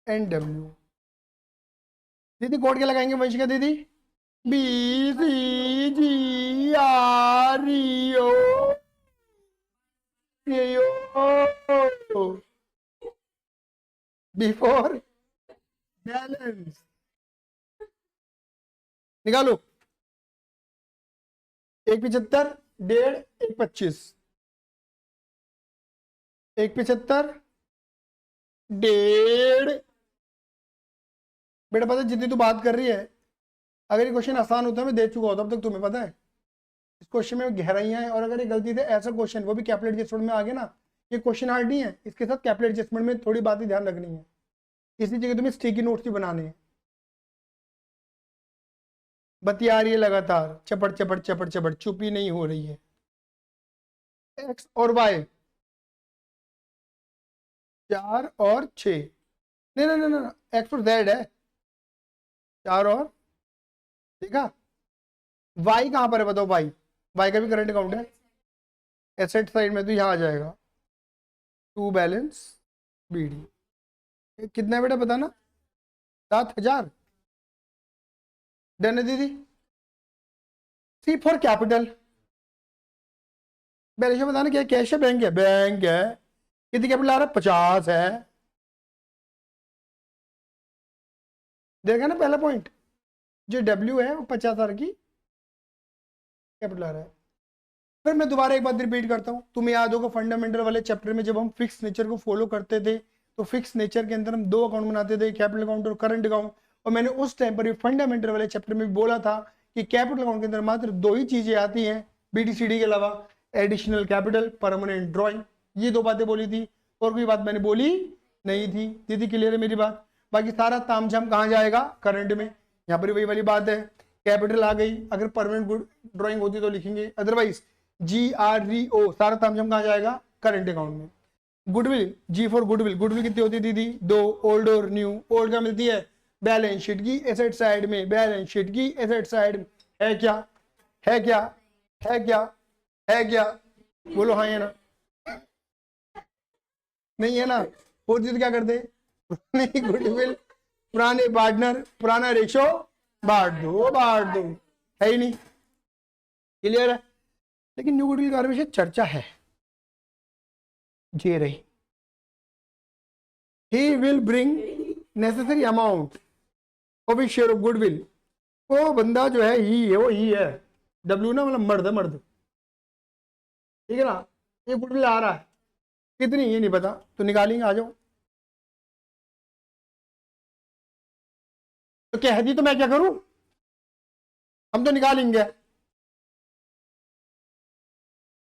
and W. दीदी कोड क्या लगाएंगे वंशिका दीदी, B C G R E O before balance, निकालो, 1,75, 1.5, 1,25, 1,75, 1.5, बेटा पता है जितनी तू बात कर रही है, अगर ये क्वेश्चन आसान होता है मैं दे चुका होता अब तक, तुम्हें पता है इस क्वेश्चन में गहराइयां हैं। और अगर ये गलती से ऐसा क्वेश्चन वो भी कैपिटल एडजस्टमेंट में आ गया ना, ये क्वेश्चन हार्ड नहीं है, इसके साथ कैपिटल एडजस्टमेंट में थोड़ी बातें ध्यान रखनी है, इसी जगह तुम्हें स्टिकी नोट्स भी बनाने हैं। बतिया रही है लगातार, चपड़ चपड़ चपड़ चपड़, चुपी नहीं हो रही है। एक्स और वाई 4 और 6, नहीं नहीं नहीं, एक्स और जेड है 4 और, देखा वाई कहां पर है बताओ, वाई, वाई का भी करंट अकाउंट है एसेट साइड में, तो यहाँ आ जाएगा टू बैलेंस बीडी। कितना है बेटा बताना, 7,000। डन है दीदी। सी फॉर कैपिटल, बैलेंस शीट बताना क्या, कैश है बैंक है, बैंक है। कितनी कैपिटल आ रहा है, 50 है। देखा ना पहला पॉइंट, जो डब्ल्यू है वो 50,000 की कैपिटल आ रहा है। फिर मैं दोबारा एक बात रिपीट करता हूँ, तुम्हें याद होगा फंडामेंटल वाले चैप्टर में जब हम फिक्स नेचर को फॉलो करते थे, तो फिक्स नेचर के अंदर हम 2 अकाउंट बनाते थे, कैपिटल अकाउंट और करंट अकाउंट। और मैंने उस टाइम पर भी फंडामेंटल वाले चैप्टर में भी बोला था कि कैपिटल अकाउंट के अंदर मात्र 2 ही चीजें आती हैं बीटीसीडी के अलावा, एडिशनल कैपिटल, परमानेंट ड्रॉइंग, ये 2 बातें बोली थी, और कोई बात मैंने बोली नहीं थी। दीदी क्लियर है मेरी बात? बाकी सारा तामझाम कहाँ जाएगा, करंट में। यहाँ पर वही वाली बात है, कैपिटल आ गई, अगर परमानेंट ड्रॉइंग होती तो लिखेंगे, अदरवाइज GREO सारा तामझाम कहाँ जाएगा, करंट अकाउंट में। Goodwill, G for goodwill, goodwill कितनी होती है दीदी, 2। ओल्ड और न्यू, ओल्ड का मिलती है बैलेंस शीट की एसेट साइड में, बैलेंस शीट की एसेट साइड में, है क्या, है क्या, है क्या, है क्या, बोलो हाँ है ना, नहीं है ना, होती तो क्या करते, पुरानी गुडविल, पुराने पार्टनर, पुराना रेशो बांट दो, बांट दो, है ही नहीं, क्लियर है। लेकिन न्यू गुडविल के बारे में चर्चा है, जे रही, ही will bring necessary amount of his share of goodwill. वो बंदा जो है ही है, वो ही है, डब्ल्यू ना मतलब मर्द है, मर्द, ठीक है ना। ये गुडविल आ रहा है, कितनी ये नहीं पता, तो निकालेंगे, आ जाओ। तो कह दी तो मैं क्या करूं, हम तो निकालेंगे।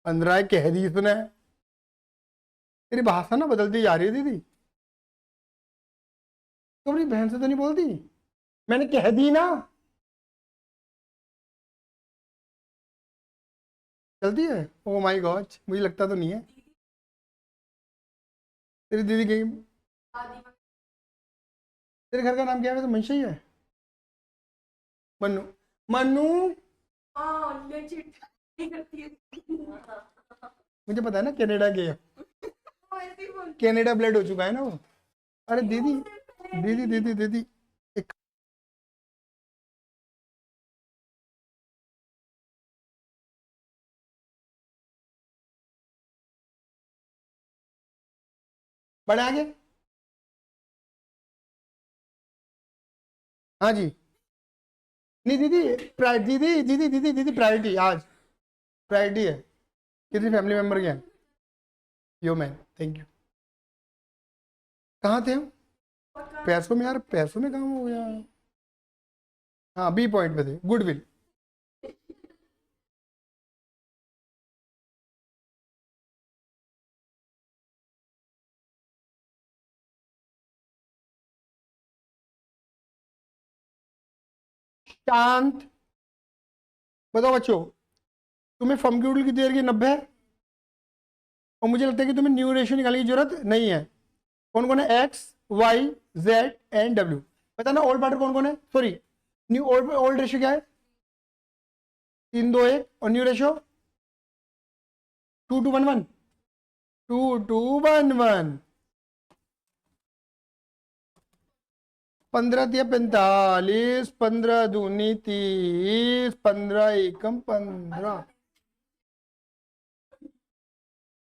15 कह दी इसने, तेरी भाषा ना बदलती जा रही है दीदी, तो अपनी बहन से तो नहीं बोलती, मैंने कह दी ना, चलती है। ओ माय गॉड, मुझे लगता तो नहीं है। तेरी दीदी कहीं, तेरे घर का नाम क्या है, तो मंशा ही है, मन्नू, मन्नू, मुझे पता है ना, कनाडा के, कनाडा ब्लड हो चुका है ना वो। अरे दीदी, दीदी दीदी दीदी, एक बड़े आगे, हाँ जी, नहीं दीदी, दीदी दीदी दीदी दीदी प्रायोरिटी आज, प्रायोरिटी है। कितनी फैमिली मेंबर के हैं, यो मैन, थैंक यू। कहाँ थे हम, पैसों में यार, पैसों में काम हो गया। हाँ बी पॉइंट पे थे, गुडविल। शांत, बताओ बच्चों, तुम्हें फर्म की गुडविल की देर की 90 है, और मुझे लगता है कि तुम्हें न्यू रेशियो निकालने की जरूरत नहीं है। कौन कौन है, X, Y, Z and W, बताना ओल्ड पार्टनर कौन कौन है, sorry new, old old ratio क्या है, 3-2-1, और न्यू रेशियो 2-2-1-1, 2-2-1-1, 15 या 45, 15 दूनी 30, 15 एकम 15,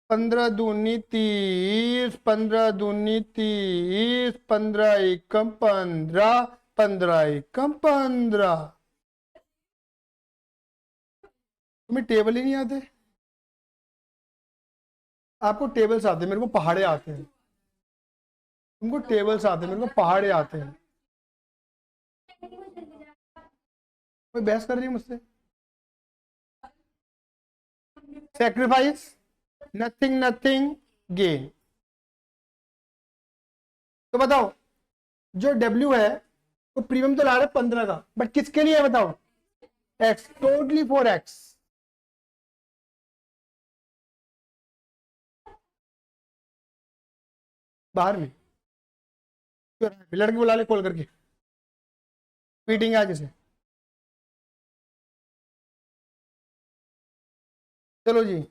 15 दूनी 30, 15 दूनी 30, 15 एकम 15, 15 एकम 15। तुम्हें टेबल ही नहीं आते, आपको टेबल्स आते हैं, मेरे को पहाड़े आते हैं। तुमको टेबल्स आते हैं, मेरे को पहाड़े आते हैं। कोई बहस कर रही है मुझसे? Sacrifice, nothing nothing gain. तो बताओ, जो डब्ल्यू है वो प्रीमियम तो ला रहे 15 का, बट किसके लिए है बताओ? X, totally for x. बाहर में लड़के बुला ले कॉल करके, मीटिंग आज से। चलो जी,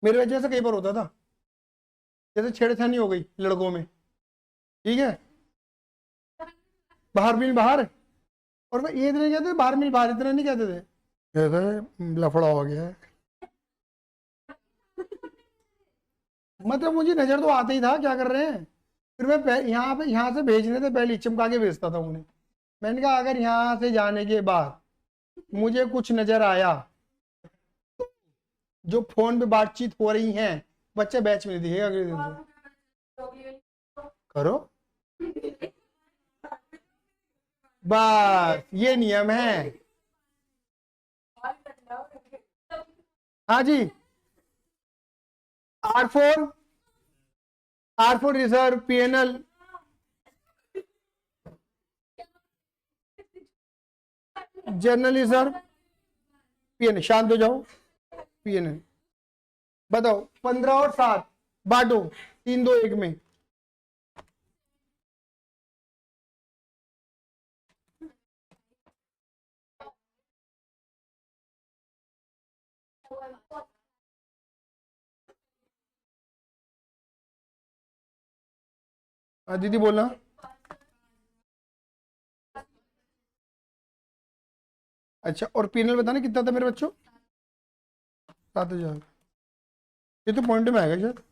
मेरे वजह से कई बार होता था, जैसे छेड़छानी हो गई लड़कों में, ठीक है, बाहर मिल बाहर, और वो ये इतने कहते बाहर मिल बाहर, इतना नहीं कहते थे, कहते लफड़ा हो गया है। मतलब मुझे नजर तो आता ही था क्या कर रहे हैं। फिर मैं यहाँ से भेजने से पहले चिपका के भेजता था उन्हें। मैंने कहा अगर यहाँ से जाने के बाद मुझे कुछ नजर आया, जो फोन पे बातचीत हो रही है, बच्चा बैच में दिखेगा अगले दिन से। करो, बस ये नियम है। हाँ जी, R4, R4 reserve, PNL, journal reserve, PNL। शांत हो जाओ, PNL। बताओ 15 और 7 बांटो, 3 2 1 में। दीदी बोलना। अच्छा, और PNL बताना कितना था मेरे बच्चों? 7,000। ये तो पॉइंट में आएगा सर।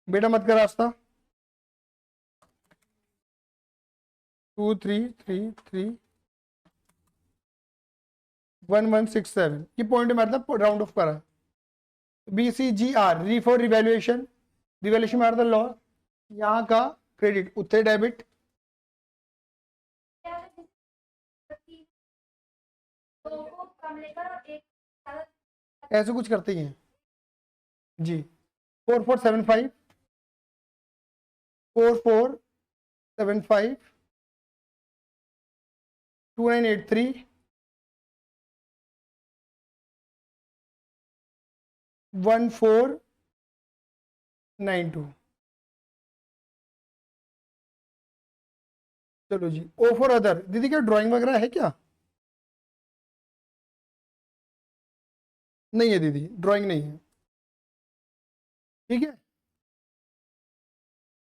बेटा मत कर रास्ता। 2 3 3 3 1 1 6 7, ये पॉइंट में आता राउंड ऑफ करा। BCGR, री फॉर रिवैल्यूएशन, रिवैल्यूएशन में आता लॉस, यहाँ का क्रेडिट उत्तर डेबिट। ऐसे कुछ करते ही हैं जी। 4475, 4475, 2983, 1492। चलो जी, ओ फॉर अदर। दीदी क्या ड्राइंग वगैरह है क्या? नहीं है दीदी, ड्राइंग नहीं है, ठीक है।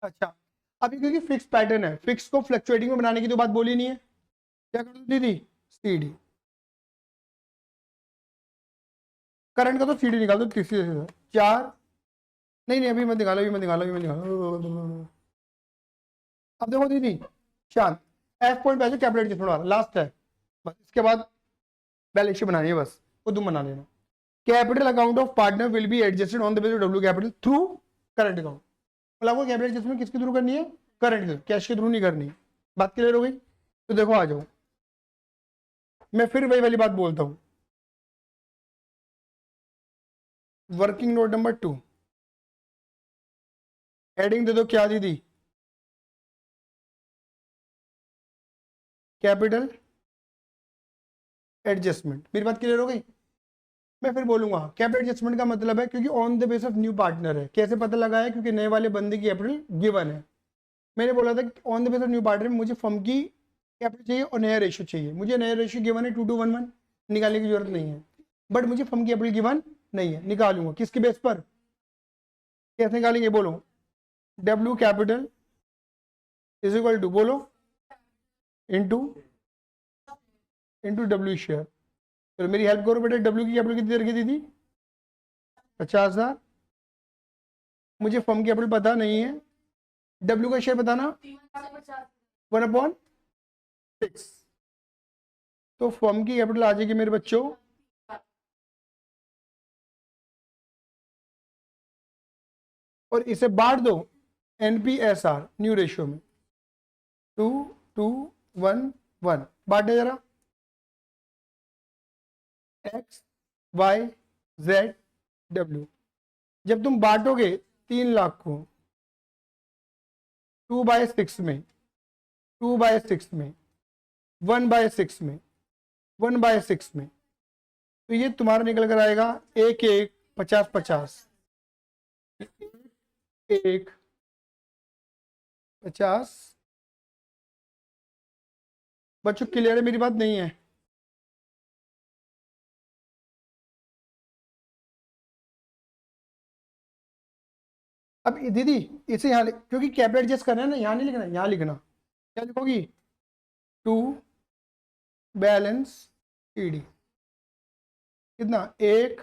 अच्छा, अभी क्योंकि फिक्स पैटर्न है, फिक्स को फ्लक्चुएटिंग में बनाने की तो बात बोली नहीं है, क्या कर दो दीदी? CD, करंट का तो CD निकाल दो, तीसरी से 4। नहीं नहीं, अभी मत निकालो, अभी मत निकालो, अभी मत निकालो। अब देखो दीदी, शांत, F पॉइंट पे कैपिटल जिसमें वाला लास्ट है, बस इसके बाद बैलेंस शीट बनानी है, बस वो तुम बना लेना। Capital account of partner will be adjusted on the basis of W capital through current account. मतलब वो कैपिटल एडजस्टमेंट किसके थ्रू करनी है? करंट के, कैश के थ्रू नहीं करनी। बात क्लियर हो गई? तो देखो आ जाओ, मैं फिर वही वाली बात बोलता हूँ। वर्किंग नोट नंबर 2, हेडिंग दे दो क्या दीदी? Capital adjustment. मेरी बात क्लियर हो गई? मैं फिर बोलूंगा कैपिटल एडजस्टमेंट का मतलब है क्योंकि on the base of new partner है। कैसे पता लगा है? क्योंकि नए वाले बंदे की कैपिटल गिवन है। मैंने बोला था कि on the base of new partner मुझे फर्म की कैपिटल चाहिए और नया रेशियो चाहिए। मुझे नया रेशियो गिवन है 2:1:1, निकालने की जरूरत नहीं है। बट मुझे फर्म की कैपिटल गिवन नहीं है, निकालूंगा किसके बेस पर? कैसे निकालेंगे बोलो? W capital is equal to, बोलो, इनटू W शेयर। तो मेरी हेल्प करो बेटा, W की कैपिटल कितनी रखी दीदी? 50,000। मुझे फर्म की कैपिटल पता नहीं है, W का शेयर बताना 1/6। तो फर्म की कैपिटल आ जाएगी मेरे बच्चों और इसे बांट दो NPSR न्यू रेशियो में 2 2 1 1। बांटे जरा X Y Z W। जब तुम बांटोगे 3 लाख को 2/6 में 2/6 में 1/6 में 1/6 में, तो ये तुम्हारा निकल कर आएगा 1 1 50 50 1 50। बच्चों क्लियर है मेरी बात? नहीं है? अब दीदी इसे यहाँ क्योंकि कैपिटल एडजस्ट करना है ना, यहाँ नहीं लिखना, यहाँ लिखना। क्या लिखोगी? 2 बैलेंस ED कितना? 1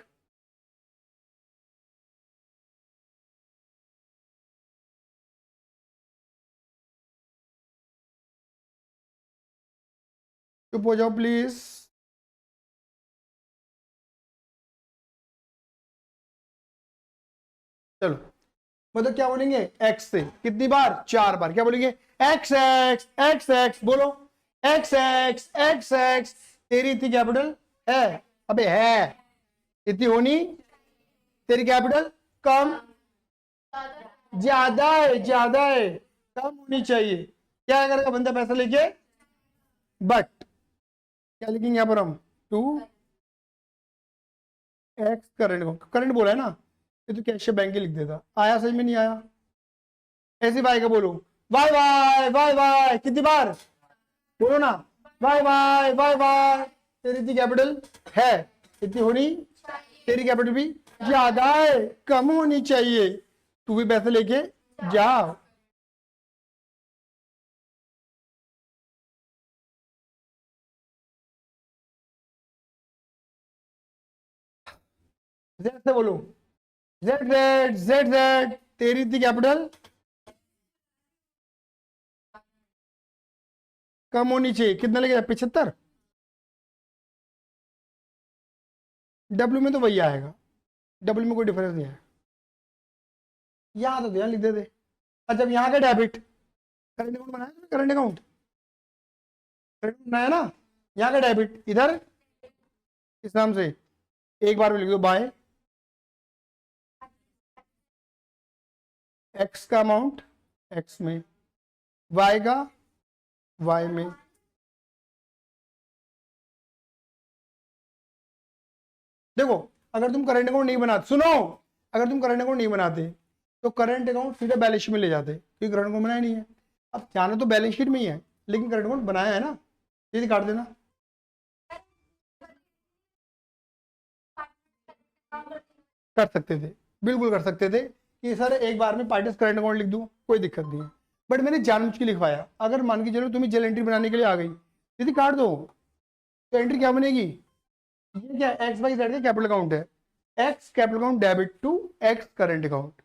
चुप हो जाओ प्लीज। चलो मतलब क्या बोलेंगे? x से कितनी बार? 4 बार। क्या बोलेंगे? x x x x बोलो x x x x। तेरी इतनी कैपिटल है? अबे है, इतनी होनी। तेरी कैपिटल कम ज्यादा है? ज्यादा है, कम होनी चाहिए। क्या करेगा बंदा पैसा लेके? बट क्या लिखेंगे यहाँ पर हम? 2x करंट बोला है ना, ये तो कैश बैंक ही लिख देता। आया समझ में? नहीं आया? ऐसी वाई का बोलो वाई वाई वाई वाई। कितनी बार बोलो ना? Y Y Y Y. तेरी इतनी कैपिटल है, इतनी होनी। तेरी कैपिटल भी ज्यादा है, कम होनी चाहिए। तू भी पैसे लेके जा। जेड से बोलो जेड जेड जेड जेड। तेरी इतनी कैपिटल कम होनी चाहिए। कितना लगेगा? 75। डब्ल्यू में तो वही आएगा, डब्ल्यू में कोई डिफरेंस नहीं है। यहाँ तो ध्यान लिख देते। अच्छा अब यहाँ का डेबिट करंट अकाउंट बनाया ना, करंट अकाउंट बनाया ना। यहाँ का डेबिट इधर इस नाम से एक बार में लिख दो बाय एक्स का अमाउंट एक्स में, वाई का वाई में। देखो अगर तुम करंट अकाउंट नहीं बनाते, सुनो, अगर तुम करंट अकाउंट नहीं बनाते तो करंट अकाउंट सीधा बैलेंस शीट में ले जाते, क्योंकि करंट अकाउंट बनाया नहीं है। अब जाना तो बैलेंस शीट में ही है, लेकिन करंट अकाउंट बनाया है ना, ये काट देना। कर सकते थे, बिल्कुल कर सकते थे कि सर एक बार में पार्टिस करंट अकाउंट लिख दूं, कोई दिक्कत नहीं है। बट मैंने जानबूझ के लिखवाया। अगर मान के चलो तुम्हें जेल एंट्री बनाने के लिए आ गई, यदि काट दो तो एंट्री क्या बनेगी? ये क्या एक्स वाई जेड का कैपिटल अकाउंट है। X capital account debit to X current account,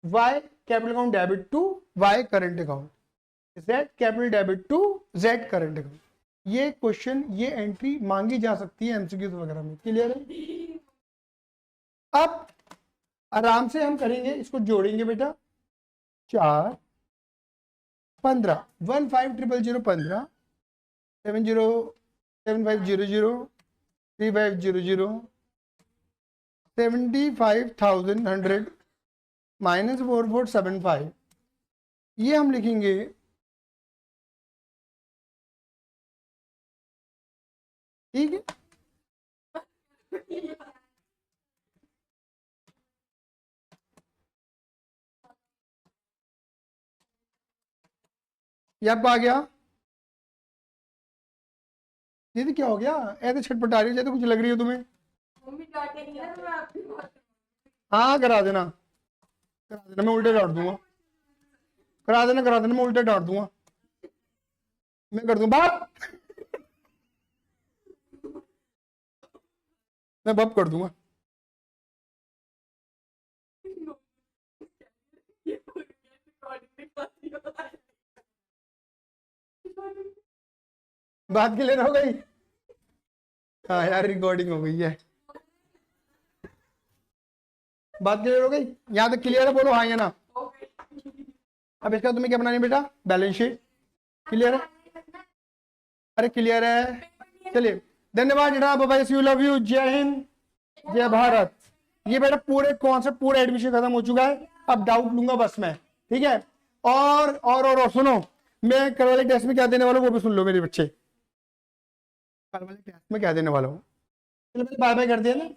Y capital account debit to Y current account, Z capital debit to Z current account. ये क्वेश्चन, ये एंट्री मांगी जा सकती है एमसीक्यूज वगैरह में। क्लियर है? अब आराम से हम करेंगे, इसको जोड़ेंगे बेटा। 4 15 1500 15 70 7500 3500 75,100 माइनस 4475। ये हम लिखेंगे ठीक है। ये आपको आ गया? दीदी क्या हो गया? ऐसे छटपटा रही हो जैसे कुछ लग रही हो तुम्हें। हाँ करा देना, करा देना, मैं उल्टे डांट दूंगा। करा देना, करा देना, मैं उल्टे डांट दूंगा। मैं कर दूं बाप, मैं बप कर दूंगा। बात क्लियर हो गई? हाँ यार रिकॉर्डिंग हो गई है। बात क्लियर हो गई? यहाँ तक क्लियर है? बोलो हाँ या ना। अब इसका तुम्हें क्या बनानी है बेटा, बैलेंस शीट। क्लियर है, अरे क्लियर है, चलिए धन्यवाद बेटा, bye bye, see you, love you, Jai Hind, जय भारत। ये बेटा पूरे कॉन्सेप्ट पूरा एडमिशन खत्म हो चुका है, अब डाउट लूंगा बस मैं, ठीक है। और सुनो, मैं कल वाले टेस्ट में क्या देने वाला हूँ वो भी सुन लो मेरे बच्चे, कल वाले टेस्ट में क्या देने वाला हूँ। चलो बाय बाय कर दिया ना।